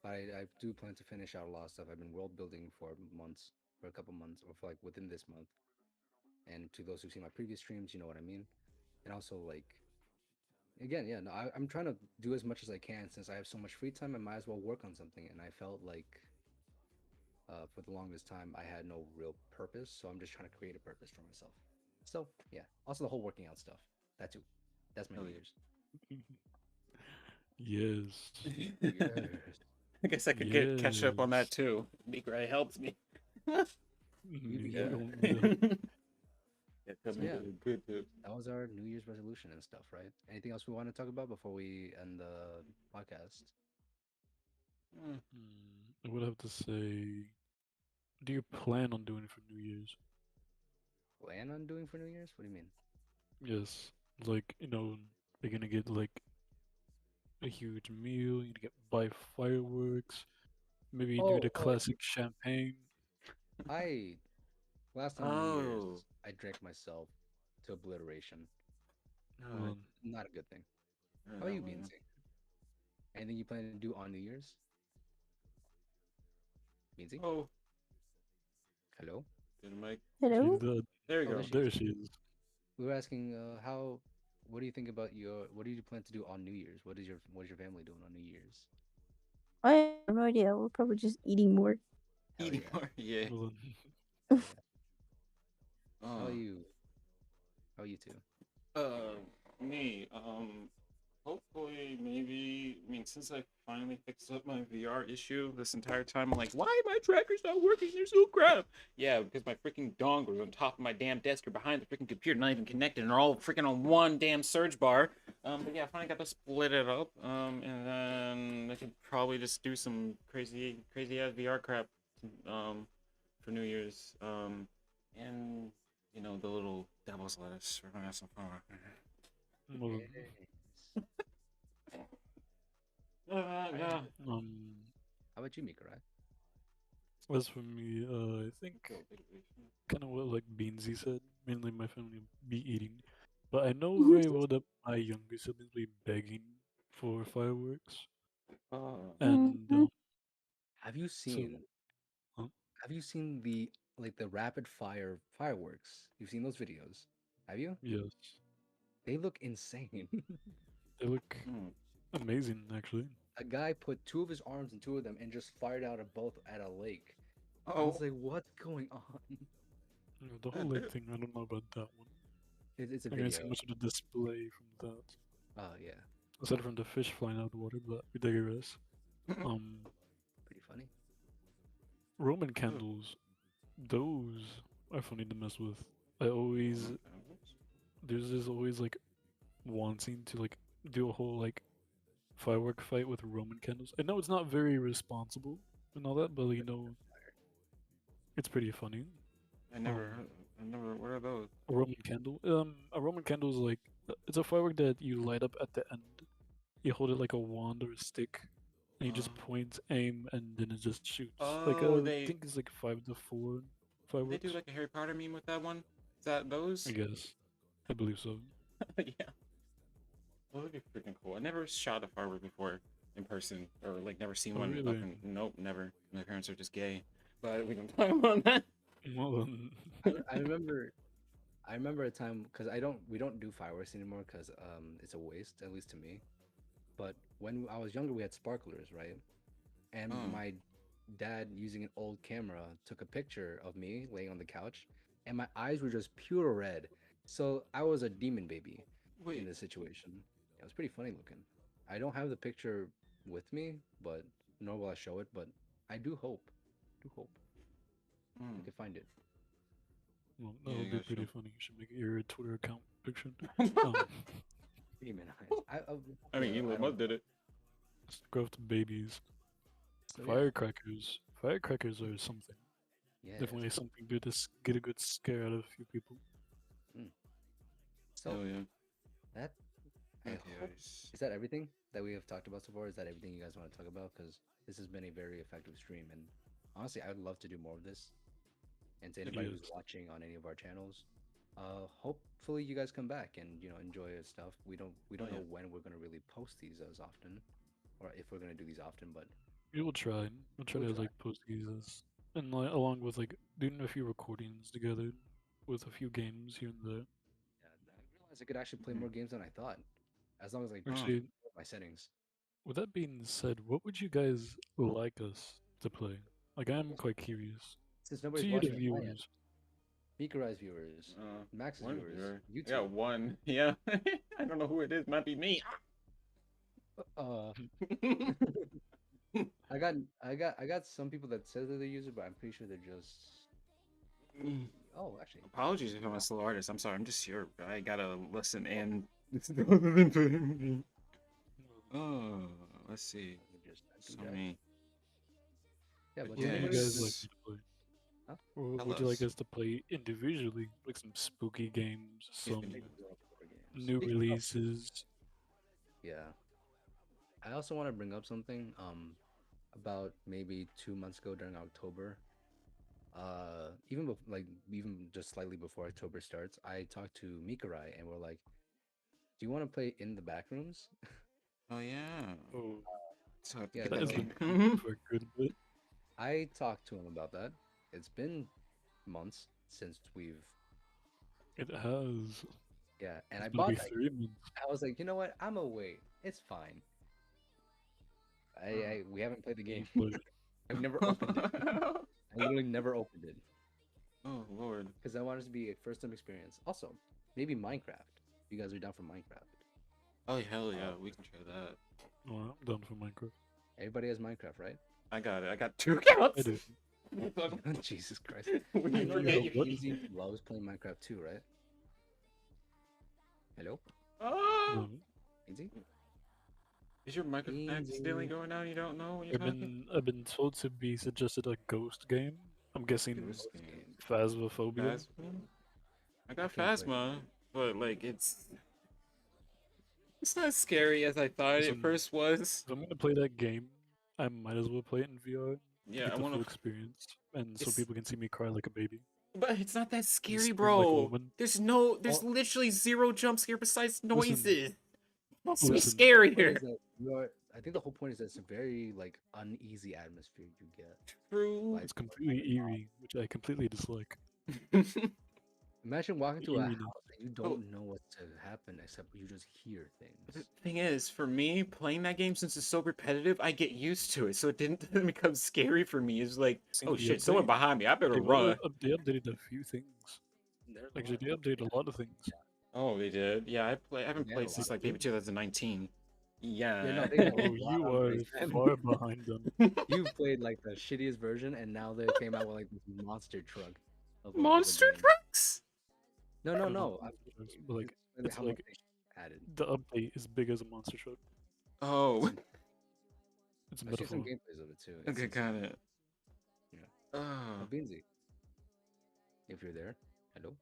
But I do plan to finish out a lot of stuff. I've been world building for months, for a couple months, or for like within this month. And to those who've seen my previous streams, you know what I mean. And also like again, yeah, no, I'm trying to do as much as I can since I have so much free time. I might as well work on something. And I felt like for the longest time I had no real purpose, so I'm just trying to create a purpose for myself. So yeah, also the whole working out stuff. That too. That's my Hell New Year's. yes. yeah. Yes. I guess I could get catch up on that Yes. too. It helps me. Yeah. Yeah. Yeah, come So in yeah, good too. that was our New Year's resolution and stuff, right? Anything else we want to talk about before we end the podcast? Mm. I would have to say, do you plan on doing it for New Year's? Plan on doing for New Year's? What do you mean? Yes. Like, You're gonna get like a huge meal. You're gonna buy fireworks. Maybe do the Oh, classic champagne. I last on New Year's, Oh. I drank myself to obliteration. No, Not a good thing. no, How about that you, one. Beansy? Anything you plan to do on New Year's? Beansy? Oh, Hello? did Mike? She's Hello? dead. There you Oh, there go. she is. There she is. We were asking how. What do you think about what do you plan to do on New Year's? What is your family doing on New Year's? I have no idea. We're probably just eating more. Hell Eating yeah. more. Yeah. Well, Hell yeah. How Oh. about you? How about you two? Me. Hopefully, maybe. I mean, since I finally fixed up my VR issue this entire time, I'm like, why are my trackers not working? They're so crap. Yeah, because my freaking dongles on top of my damn desk or behind the freaking computer, not even connected, and they're all freaking on one damn surge bar. But yeah, I finally got to split it up. And then I could probably just do some crazy ass VR crap. For New Year's. And the little devil's lettuce. We're gonna have some fun. well, Yes. Yeah. um, How about you, Mikarai? as for me, I think kind of what like Beansy said. Mainly my family be eating, but I know very well that my younger siblings be begging for fireworks, Oh. and Mhm. Have you so seen huh? have you seen the rapid fire fireworks? You've seen those videos. Have you? Yes, They look insane. they look Mm. amazing actually. A guy put two of his arms in two of them and just fired out of both at a lake. I was Oh. like, what's going on? The whole leg thing, I don't know about that one. It's a I didn't see video. much of the display from that, Oh yeah, aside from the fish flying out of the water. But we digress. Um, pretty funny. Roman candles, those are funny to mess with. I always there's this always like wanting to like do a whole like firework fight with Roman candles. I know it's not very responsible and all that, but it's pretty funny. I never. Um, I never. What are those? a Roman candle. A Roman candle is like it's a firework that you light up at the end. You hold it like a wand or a stick, and you just point, aim, and then it just shoots. Like Oh, I they think it's like 5 to 4 they do fireworks. like a Harry Potter meme with that one. Is that I those? guess. I believe so. Yeah. That would be freaking cool. I never shot a firework before in person, or like never seen Oh one up really? in. Nope, never. My parents are just gay, but we don't talk about that. Well, I remember. I remember a time because we don't do fireworks anymore because it's a waste, at least to me. But when I was younger, we had sparklers, right? And Oh, my dad, using an old camera, took a picture of me laying on the couch, and my eyes were just pure red. So I was a demon baby in wait. this situation. It was pretty funny looking. I don't have the picture with me, but nor will I show it. But I do hope we Hmm. can find it. well, that Yeah, would you be gotta pretty show. funny. You should make it your Twitter account picture. Um, Demon eyes. I mean, I Elon don't Musk know. did it. let's go to babies. So yeah, Firecrackers. Firecrackers are something. yes. Definitely something good to get a good scare out of a few people. Mm. So Hell yeah. that I hope Yes. is that everything that we have talked about so far? Is that everything you guys want to talk about? Because this has been a very effective stream, and honestly, I would love to do more of this. And to anybody who's Yes. watching on any of our channels, hopefully you guys come back and enjoy our stuff. We Oh don't yeah. know when we're gonna really post these as often, or if we're gonna do these often, but We will try. We'll try we'll to try. like post these and like, along with like doing a few recordings together with a few games here and there. Yeah, I realized I could actually play Mhm. more games than I thought, as long as I Oh. Actually, my settings. with that being said, what would you guys like us to play? Like, I'm Well, quite curious. since To nobody's you, the watching on my end, viewers. Mikurai's viewers, Max's One viewers, viewer. you I got two. one. Yeah. I don't know who it is. Might be me. Uh, I got some people that said they're the user, but I'm pretty sure they're just. Oh, actually, Apologies if I'm a slow artist. I'm sorry. I'm just here. I gotta listen and. Oh, let's see. let me just do So that. many. Yeah, But but What does would you anybody? guys like yes. me to play? Huh? Or Tell would you like us. us to play individually, like some spooky games, Yeah. some Big developer games. new Speaking of, releases? Yeah. I also want to bring up something. About maybe 2 months ago during October. Even just slightly before October starts, I talked to Mikurai and we're like, "Do you want to play in the back rooms?" Oh yeah. Oh, So I have to Yeah, get that that has so been game. for a good bit. I talked to him about that. It's been months since we've It has. yeah, and It's I gonna bought be that. 3 months. I was like, you know what? I'm gonna wait. It's fine. We haven't played the game. Gameplay. I've never opened it. I literally never opened it Oh lord. because I wanted it to be a first time experience. Also, maybe Minecraft. You guys are down for Minecraft. Oh hell yeah, Uh, we can try that. Oh, I'm down for Minecraft. Everybody has Minecraft, right? I got it. I got 2 I accounts. do. Jesus Christ. When I you know forget that you. what? Easy loves playing Minecraft too, right? Hello? Ah! No, Easy? Is your microphone accidentally Easy. going out? You don't know when you're talking? I've been told to be suggested a ghost game. I'm guessing Ghost Ghost game. game. Phasmophobia. Phasma? I got can't play Phasma, but like it's not as scary as I thought it Listen, first was. if I'm gonna play that game, I might as well play it in VR to Yeah, get I the full wanna. experience, and so It's people can see me cry like a baby but it's not that and scary, scream like a bro. woman. There's Well, literally zero jump scare besides Listen, noises. That's to be listen. the point scarier. is that I think the whole point is that it's a very like uneasy atmosphere you get. True. Like It's completely eerie, which I completely dislike. imagine walking to a Eeriness. house and you Oh, don't know what's to happen except you just hear the things. thing is, for me, playing that game since it's so repetitive, I get used to it, so it didn't become scary for me. It's like, Seen oh the shit, someone update? behind me. I better They run. they updated a few things. There's a lot Actually, of they things. updated Yeah, a lot of things. Oh, they did. Yeah, I haven't they had a played lot since of like things. maybe 2019. Yeah, no, Yeah. they had a Oh, lot you of are updates, man. far behind them. You've played like the shittiest version, and now they came out with like this monster truck of a Monster game. trucks. No, I no, don't know no. monster trucks, but like How it's much like they added. the update is big as a monster truck. Oh, It's a I've seen some metaphor. gameplays of it too. okay, It's got it. yeah. Oh, Oh, Beansy, if you're there, hello,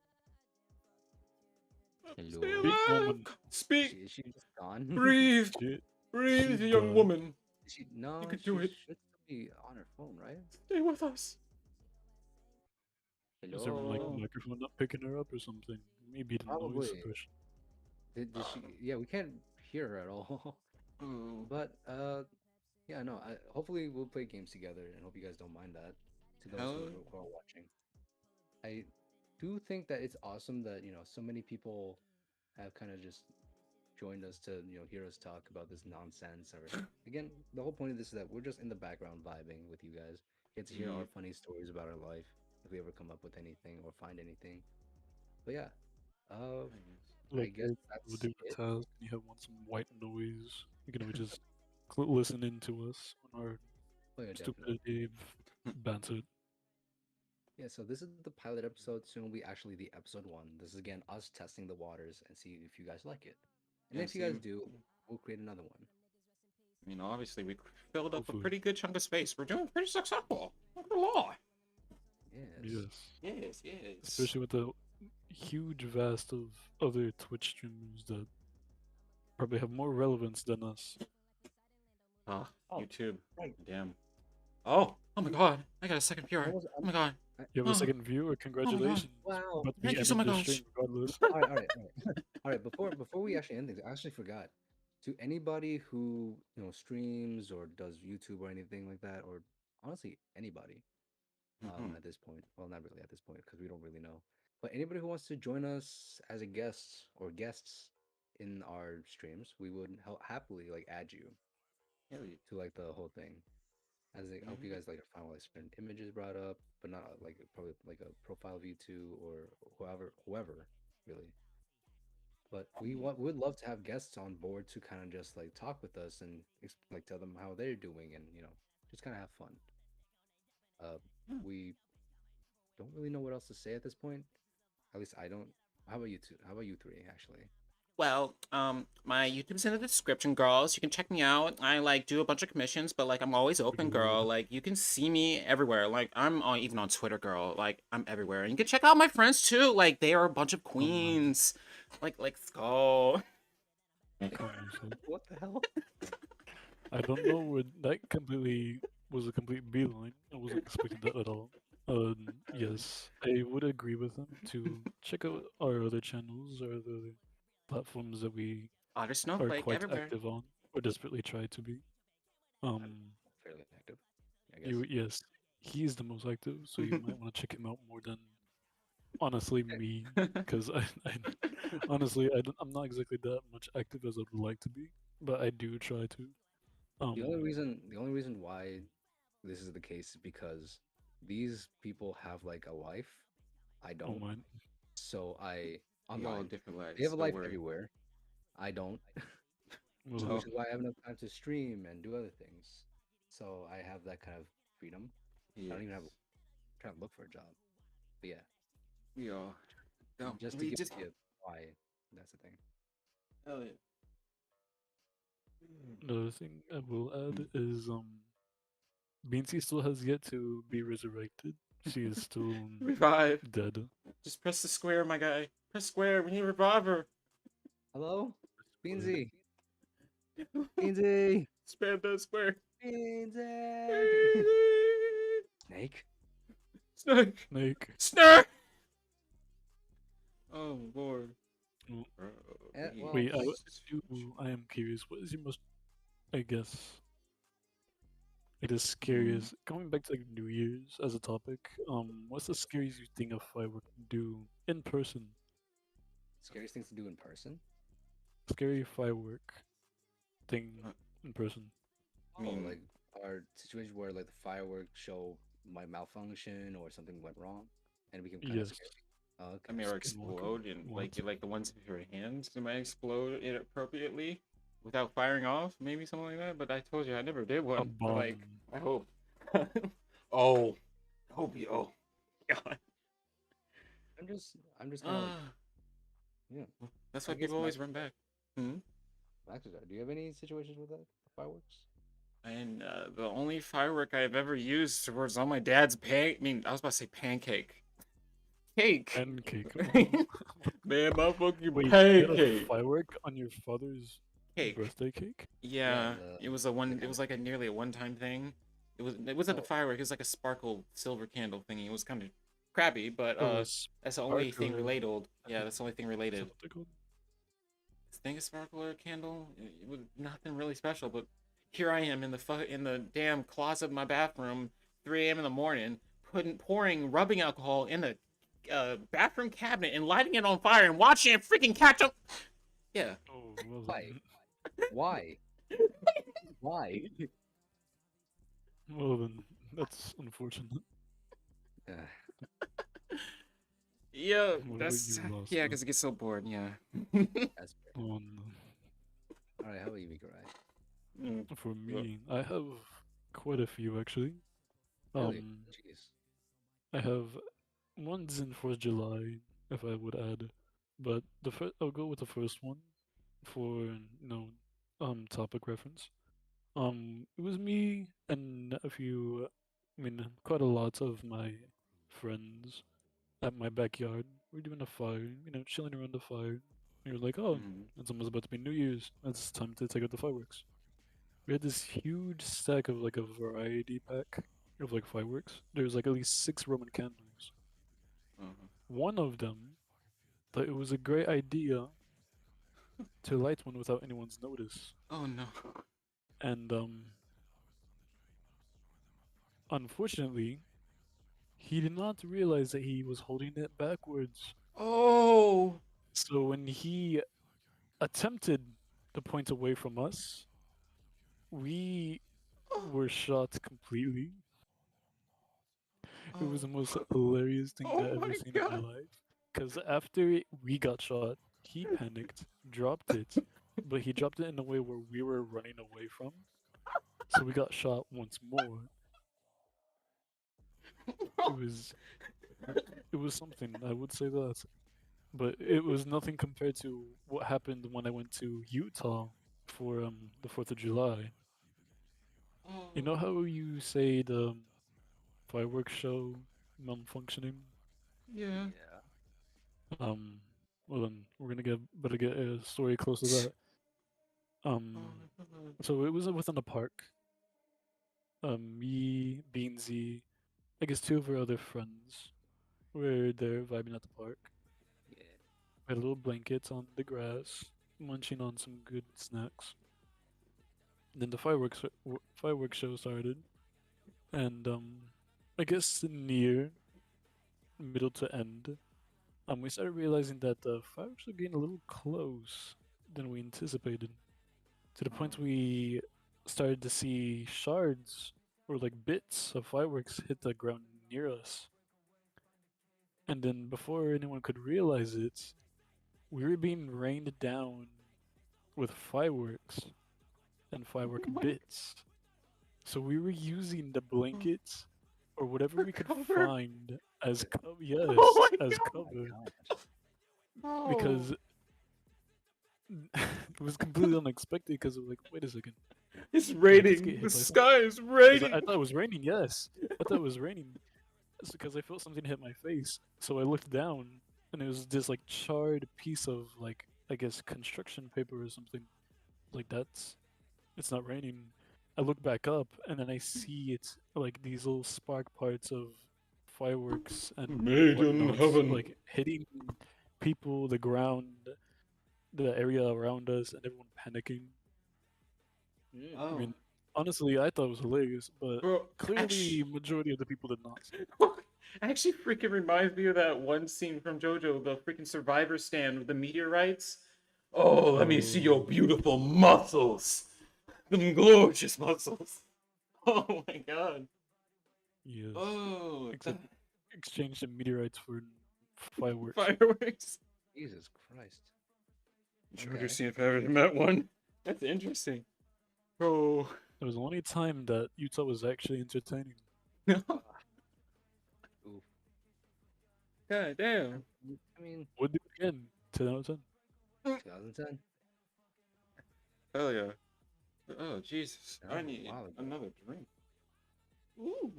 stay hello. Big alive. woman. Speak, Is she just gone? breathe, She breathe, she young died. woman. Is she no, can do she it. should still be on her phone, right? Stay with us. Is her like Hello. microphone not picking her up or something? Maybe the noise Probably. suppression. Did she? Yeah, we can't hear her at all. Oh, But yeah, no. Hopefully we'll play games together, and hope you guys don't mind that. To those hell. who are watching, I do think that it's awesome that so many people have kind of just joined us to hear us talk about this nonsense. Or again, the whole point of this is that we're just in the background vibing with you guys, get to hear our Mm, funny stories about our life if we ever come up with anything or find anything. But yeah, uh, I Like guess we'll that's do a it. task. You have want some white noise. You can always just listen in to us on our Oh yeah, definitely. stupidity banter. Yeah, so this is the pilot episode. Soon will be actually the episode one. This is again us testing the waters and see if you guys like it. And yeah, if you guys same. do, we'll create another one. I mean, obviously, we filled up a Hopefully, pretty good chunk of space. We're doing pretty successful. Not gonna lie. Yes. yes. Yes, yes. Especially with the huge vast of other Twitch streamers that probably have more relevance than us. Ah, Oh, YouTube. right. Damn. Oh my god. I got a second viewer. Almost, Oh my god. You have a Oh, second viewer. oh my god. Congratulations. wow. But Thank we you so ended the much. stream regardless. All right, all right, all right. All right, before we actually end things, I actually forgot. To anybody who streams or does YouTube or anything like that, or honestly anybody Mhm. at this point. Well, not really at this point because we don't really know. But anybody who wants to join us as a guest or guests in our streams, we would happily like add you Hell yeah. to like the whole thing. As I hope you Mhm. guys like find like certain images brought up, but not like probably like a profile view too or whoever really. But we Yeah. would love to have guests on board to kind of just like talk with us and like tell them how they're doing and just kind of have fun. Uh, Yeah. we don't really know what else to say at this point. At least I don't. How about you two? How about you three actually? Well, my YouTube's in the description, girls. You can check me out. I like do a bunch of commissions, but like I'm always open, girl. Good. Like you can see me everywhere. Like I'm on even on Twitter, girl. Like I'm everywhere. And you can check out my friends too. Like they are a bunch of Oh my. queens. Like let's go. Calm yourself. What the hell? I don't know where that completely was a complete beeline. I wasn't expecting that at all. Yes, I would agree with him to check out our other channels or the other platforms that we Otter are Snowflake quite everywhere. active on or desperately try to be. Fairly active, I guess. Yes, he's the most active, so you might want to check him out more than honestly me, because honestly I'm not exactly that much active as I would like to be, but I do try to. The only reason why this is the case is because these people have like a life. I Oh don't. my, So I We all online. different They have lives. a Don't life worry. everywhere. I don't. So well, which Oh, is why I have enough time to stream and do other things. So I have that kind of freedom. I yes. don't even have trying to look for a job. But yeah, We all. No, just to we give just. you why that's the thing. Hell yeah. another thing I will add is Beansy still has yet to be resurrected. She is still Revive. dead. Just press the square, my guy. Press square. We need a reviver. Hello? Beansy! Beansy! Spam that square. Beansy! Snake? Snake. Snake. Snake. Oh lord. Well, Bro, Well, wait, I am curious. What is your most, I guess, it is scariest. Going back to like New Year's as a topic, what's the scariest you think a firework can do in person? scariest things to do in person? Scary firework thing Uh, in person. I mean, Like our situation where like the fireworks show might malfunction or something went wrong and it became kind of Yes. scary. Oh, I okay. mean, or Skinwalker. explode and What? like the ones in your hands, they might explode inappropriately without firing off, maybe something like that. But I told you I never did A one. But like, bomb. I hope. Oh, hope you. Oh, God. I'm just kind of like, Ah, yeah. that's I why guess people always Max, run back. Hmm? Max, do you have any situations with that fireworks? And the only firework I've ever used was on my dad's I mean, I was about to say pancake. Cake. Pancake. Man, motherfucking Wait, you had a pancake. firework on your father's Cake. birthday cake? Yeah, Yeah, it was a the one. It kind was like a nearly a one-time thing. It wasn't a oh, firework. It was like a sparkle silver candle thingy. It was kind of crappy, but Oh, a that's the only thing sparkler. related. I Yeah, think that's the only thing is that related. what they're called? Thing a sparkler candle. It was nothing really special, but here I am in the damn closet of my bathroom, 3 a.m. in the morning, pouring rubbing alcohol in the bathroom cabinet and lighting it on fire and watching it freaking catch up. Yeah. Oh, well why? then. Why? Why? Well then, that's unfortunate. Yeah, What about that's you, yeah, Lasta? because it gets so bored. Yeah. That's fair. Oh no. All right, how about you, Mikurai? Mm. For Well, me, I have quite a few actually. Really? Um, Jeez. I have one's in 4th July, if I would add, but the first I'll go with the first one for topic reference. It was me and a few, I mean, quite a lot of my friends at my backyard. We're doing a fire, chilling around the fire. We were like, oh, mm. it's almost about to be New Year's. It's time to take out the fireworks. We had this huge stack of like a variety pack of like fireworks. There was like at least 6 Roman candles. Uh-huh. One of them thought it was a great idea to light one without anyone's notice. Oh no. And unfortunately, he did not realize that he was holding it backwards. Oh. So when he attempted to point away from us, we were shot completely. It was the most hilarious thing Oh I've ever my seen in my god. life. Because after we got shot, he panicked, dropped it, but he dropped it in a way where we were running away from. So we got shot once more. It was it was something, I would say that. But it was nothing compared to what happened when I went to Utah for the 4th of July. You know how you say the fireworks show malfunctioning? Yeah. Yeah. Um, well then we're gonna better get a story close to that. So it was within a park. Me, Beansy, I guess 2 of our other friends were there vibing at the park. Yeah. We had little blankets on the grass, munching on some good snacks. Then the fireworks show started, and I guess near middle to end, we started realizing that the fireworks were getting a little close than we anticipated. To the point we started to see shards or like bits of fireworks hit the ground near us. And then before anyone could realize it, we were being rained down with fireworks and firework Oh my bits. So we were using the blankets or whatever For we could cover. find as Oh yes, my as god. cover Gosh. Oh. because it was completely unexpected because we're like, wait a second, It's blankets get raining. The hit by fire. sky is 'Cause raining. I thought it was raining. Yes, I thought it was raining. It's because I felt something hit my face. So I looked down, and it was this like charred piece of like I guess construction paper or something. Like that's it's not raining. I look back up, and then I see it's like these little spark parts of fireworks and Made in whatnots, heaven. like hitting people, the ground, the area around us, and everyone panicking. Mm. I Oh. mean, honestly, I thought it was hilarious, but Bro, clearly, majority of the people did not. actually freaking reminds me of that one scene from JoJo, the freaking survivor stand with the meteorites. Oh, let me see your beautiful muscles. Them gorgeous muscles. Oh my god. Yes. Oh, Except exchange the meteorites for fireworks. fireworks. Jesus Christ. I'm trying Okay. to see if I ever met one. That's interesting. Oh. It was the only time that Utah was actually entertaining. Oof. God damn. I mean, Would do it again. 10 out of 10. 2010. Hell yeah. Oh, Jesus. That I was a need while ago. another drink. Ooh.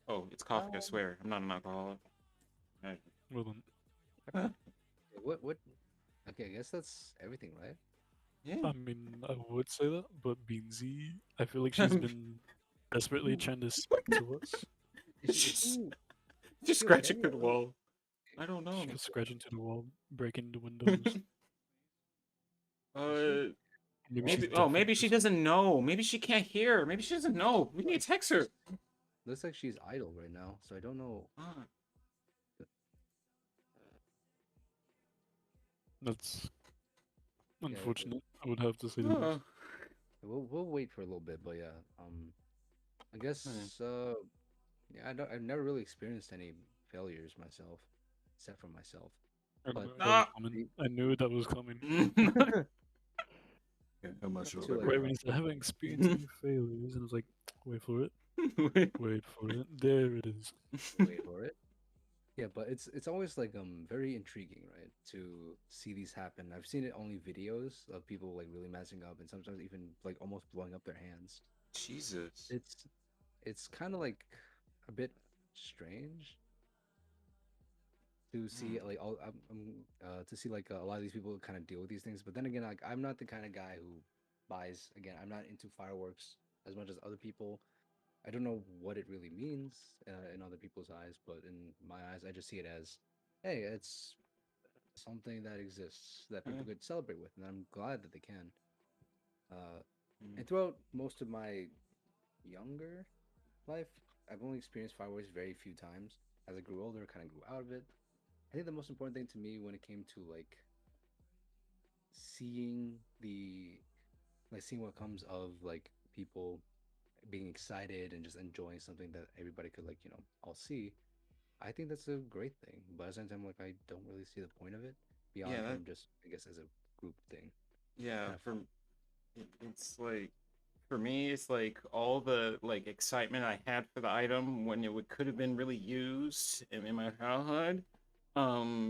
Oh, it's coffee, I swear. I'm not an alcoholic. Right. Well then, What? Okay, I guess that's everything, right? Yeah. I mean, I would say that, but Beansy, I feel like she's been desperately trying to speak to us. Is Just she scratching okay? through the wall. I don't know. She goes scratching to the wall, breaking the windows. Maybe she's Maybe. deaf Oh, in maybe she person. doesn't know. Maybe she can't hear. Maybe she doesn't know. We need to text her. Looks like she's idle right now, so I don't know. Ah. That's Yeah, unfortunate. I would have to say the least. Oh. we'll wait for a little bit, but yeah. I guess yeah, I've never really experienced any failures myself, except for myself. I But knew that was Ah. coming. I knew that was coming. How much Not too late. Right when he said, I haven't experienced any failures, and I was like, wait for it. Wait for it. There it is. Wait for it. Yeah, but it's always like very intriguing, right? To see these happen. I've seen it only videos of people like really messing up and sometimes even like almost blowing up their hands. Jesus. It's kind of like a bit strange to see like all to see like a lot of these people kind of deal with these things. But then again, like I'm not the kind of guy who buys. Again, I'm not into fireworks as much as other people. I don't know what it really means in other people's eyes, but in my eyes, I just see it as, hey, it's something that exists that people could celebrate with, and I'm glad that they can. And throughout most of my younger life, I've only experienced fireworks very few times. As I grew older, kind of grew out of it. I think the most important thing to me when it came to like seeing the seeing what comes of like people being excited and just enjoying something that everybody could like all see. I think that's a great thing, but at the same time, like I don't really see the point of it beyond Yeah, from just I guess as a group thing. yeah. Kind of For fun. it's like for me, it's like all the like excitement I had for the item when could have been really used in my childhood.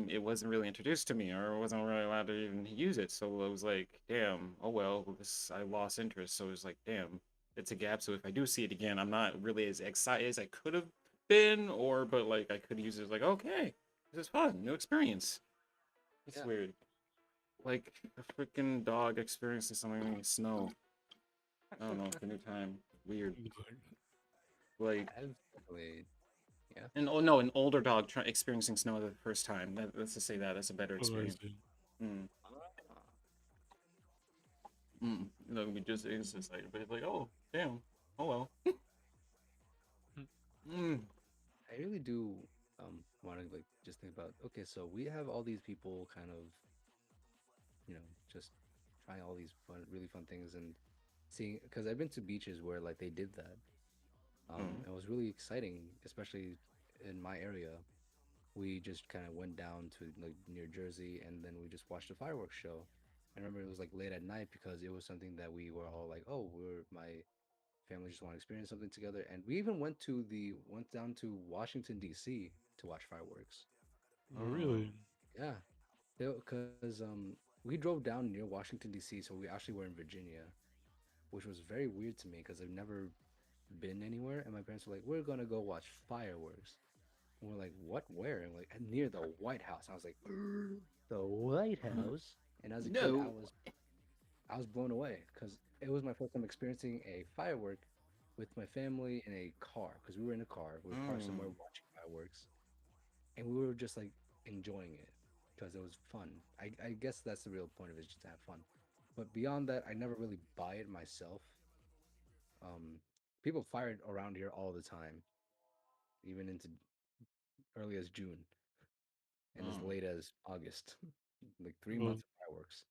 It wasn't really introduced to me, or I wasn't really allowed to even use it. So I was like, damn, oh well, this I lost interest. So it was like, damn, it's a gap. So if I do see it again, I'm not really as excited as I could have been, or but like I could use it as like, okay, this is fun, new experience. It's Yeah. weird. like a freaking dog experiencing something in snow. I don't know, for new time. Weird. Like, I've definitely, yeah. and oh no, an older dog experiencing snow the first time. Let's just say that's a better Oh, I experience. see. Mm. Ah, We just it's just like, but it's like, oh damn, oh well. Mm. I really do want to like just think about, okay, so we have all these people kind of, just trying all these fun, really fun things and seeing, because I've been to beaches where like they did that. Mm. It was really exciting, especially in my area. We just kind of went down to like near Jersey and then we just watched a fireworks show. I remember it was like late at night because it was something that we were all like, oh, my family just want to experience something together. And we even went down to Washington D.C. to watch fireworks. Oh, Oh. really? Yeah, because we drove down near Washington D.C., so we actually were in Virginia, which was very weird to me because I've never been anywhere. And my parents were like, "We're gonna go watch fireworks." And we're like, "What? Where?" And like near the White House. I was like, "The White House." And as a kid, I No. was I was blown away because it was my first time experiencing a firework with my family in a car because we were in a car. We were parked somewhere Mm. watching fireworks, and we were just like enjoying it because it was fun. I guess that's the real point of it, is just to have fun. But beyond that, I never really buy it myself. Um, People fire it around here all the time, even into early as June and as Oh. late as August, like three Well, months of fireworks.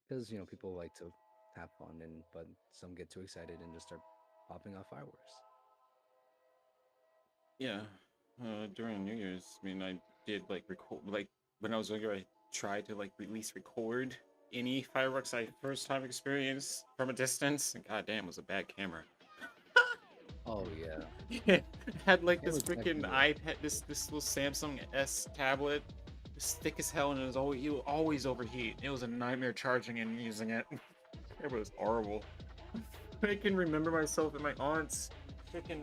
Because people like to have fun, and but some get too excited and just start popping off fireworks. Yeah. During New Year's, I mean, I did like record, like when I was younger, I tried to like at least record any fireworks I first time experienced from a distance. And god damn, it was a bad camera. Oh yeah, Yeah, had like this cameras back freaking then were iPad, this little Samsung S tablet, it's thick as hell, and it would always overheat. It was a nightmare charging and using it. It was horrible. I can remember myself in my aunt's freaking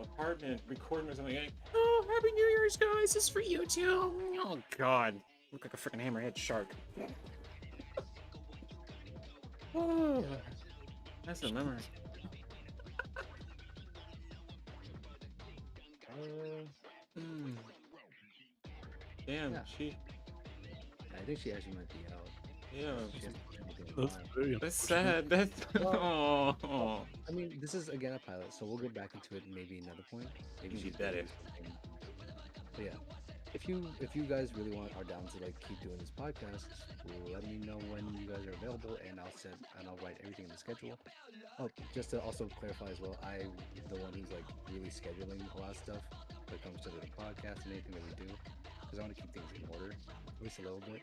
apartment recording or something. Like, oh, Happy New Year's, guys! This is for you too. Oh God, look like a freaking hammerhead shark. Oh, yeah. that's a memory. Uh, Mm, damn, yeah. she, I think she actually might be out. yeah, She hasn't posted anything in a that's while. very that's unfortunate. sad. That's Well, well, oh, I mean, this is again a pilot, so we'll get back into it maybe another point. Maybe you she's gonna better. do something. But yeah, if you guys really are down to like keep doing this podcast, let me know when you guys are available, and I'll write everything in the schedule. Oh, just to also clarify as well, I'm the one who's like really scheduling a lot of stuff when it comes to the podcast and anything that we do, because I want to keep things in order, at least a little bit,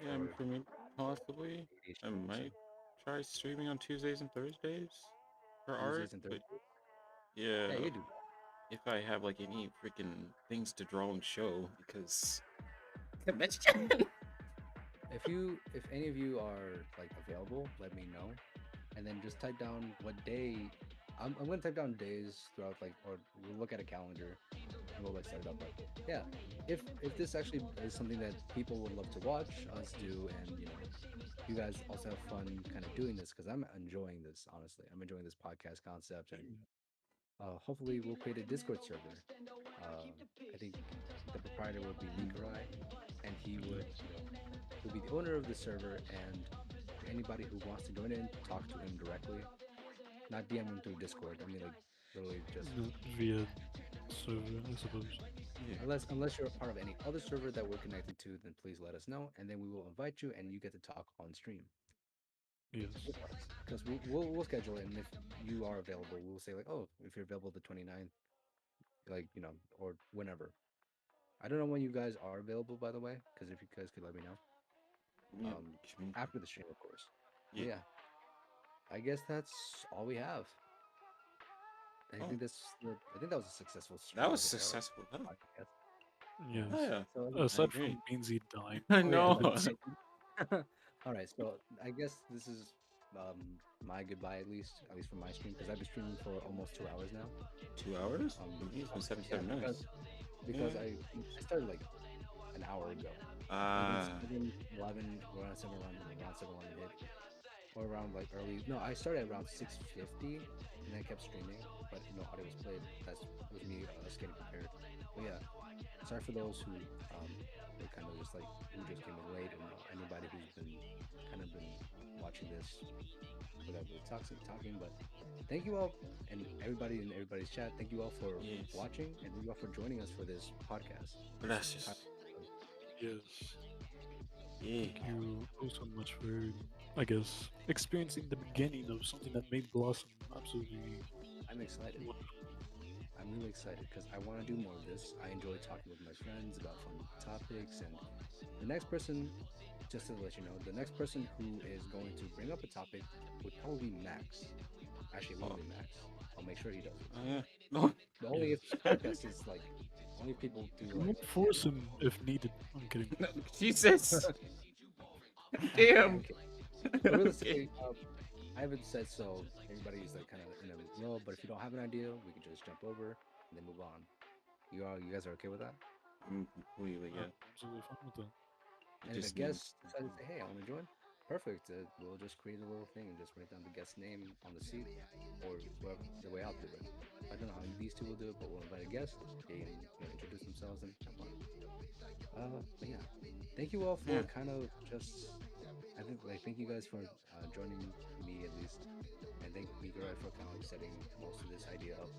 Yeah, for for me, possibly, I ADHD also. might try streaming on Tuesdays and Thursdays for art, Tuesdays and but Thursdays. yeah, Yeah, you do. if I have like any freaking things to draw and show, because convention. If any of you are like available, let me know, and then just type down what day. I'm gonna type down days throughout, like, or we'll look at a calendar and we'll like set it up. But yeah, if this actually is something that people would love to watch us do, and you guys also have fun kind of doing this, because I'm enjoying this. Honestly, I'm enjoying this podcast concept, and hopefully we'll create a Discord server. I think the proprietor would be Nikarai, and he would, he'll be the owner of the server, and for anybody who wants to join in, talk to him directly, not DM him through Discord. I mean, like, literally just Via server, I suppose. Yeah. unless you're a part of any other server that we're connected to, then please let us know, and then we will invite you, and you get to talk on stream Yes. with us, because we'll schedule it, and if you are available, we'll say like, oh, if you're available the 29th, like, or whenever. I don't know when you guys are available, by the way, because if you guys could let me know. Yeah. Um, After the stream, of course. Yeah. But yeah, I guess that's all we have. Oh, I think that was a successful that was stream or successful. Oh, podcast. oh Yes. yeah, So I Aside agree. from Beansy dying, I oh yeah, know. but all right. So I guess this is my goodbye, at least for my stream, because I've been streaming for almost 2 hours now. 2 hours? Um, It's been yeah, 77 because minutes. because Yeah. I started like an hour ago. Ah. 7-11, around 7-11 hit. Or around like early. No, I started around 6:50, and then I kept streaming. But audio was played. That was me us getting prepared. But yeah, sorry for those who were kind of just like who just came in late, and anybody who's been watching this without really talking. But thank you all, and everybody in everybody's chat. Thank you all for Yes. watching, and thank you all for joining us for this podcast. Gracias. Yes. Yeah. Thank you all so much for, I guess, experiencing the beginning of something that may blossom absolutely. I'm excited. I'm really excited because I want to do more of this. I enjoy talking with my friends about fun topics, and the next person, just to let you know, the next person who is going to bring up a topic would probably be Max. Actually, it wouldn't be Max. I'll make sure he does it. Yeah. No. But only if the podcast is like, only if people do You like. won't force him if needed. I'm kidding. No, Jesus. Yeah, Damn. okay. But realistically, I haven't said so. Everybody's like kind of in a row. But if you don't have an idea, we can just jump over and then move on. You guys are okay with that? Completely, yeah. Absolutely fine with that. And if a Just guest decides to say, "Hey, I want to join," perfect. We'll just create a little thing and just write down the guest's name on the seat, or whatever the way I'll do it. I don't know how these two will do it, but we'll invite a guest. They can introduce themselves and jump on. But yeah, thank you all for Yeah. kind of just. I think thank you guys for joining me at least, and thank you guys for kind of like setting most of this idea up.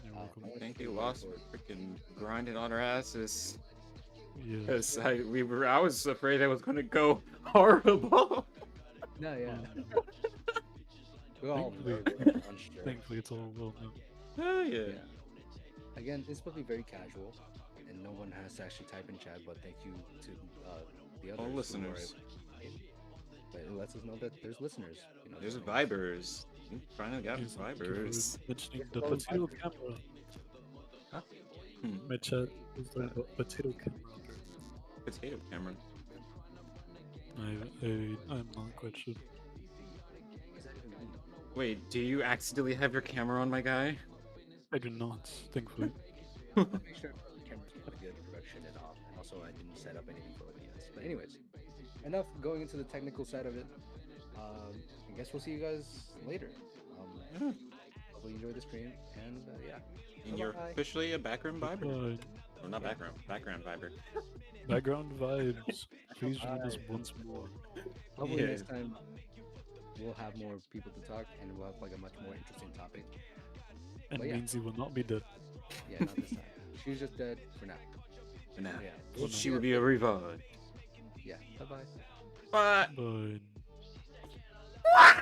You're welcome. I wanna Thank thank you, everybody Lost, for for freaking grinding on our asses. Yes. Cause I was afraid it was gonna go horrible. no, yeah. Um, We're all Thankfully- very unsure. Thankfully, it's all well known. Oh yeah. Yeah. Again, it's supposed to be very casual, and no one has to actually type in chat. But thank you to the others All who are listeners. but it lets us know that there's listeners. There's joining us. vibers. You finally got Yes, thank you for vibers. mentioning the Those potato vibers. camera. Hmm. My chat was talking about potato camera. Potato camera. I'm not quite sure. What does that even mean? Wait, do you accidentally have your camera on, my guy? I do not, thankfully. I'll make sure the camera's got a good direction and off. And also, I didn't set up anything for OBS. But anyways, enough going into the technical side of it. I guess we'll see you guys later. Yeah. Hopefully you enjoy the stream, and yeah. And you're Bye-bye. officially a background viber. Bye. Well, not background. Background viber. Background vibes. Please join us Bye. once more. Hopefully Yeah. next time we'll have more people to talk, and we'll have like a much more interesting topic. And But yeah. Lindsay will not be dead. Yeah, not this time. She's just dead for now. For now. Yeah. She will be a revived. Yeah. Bye bye. But Bye.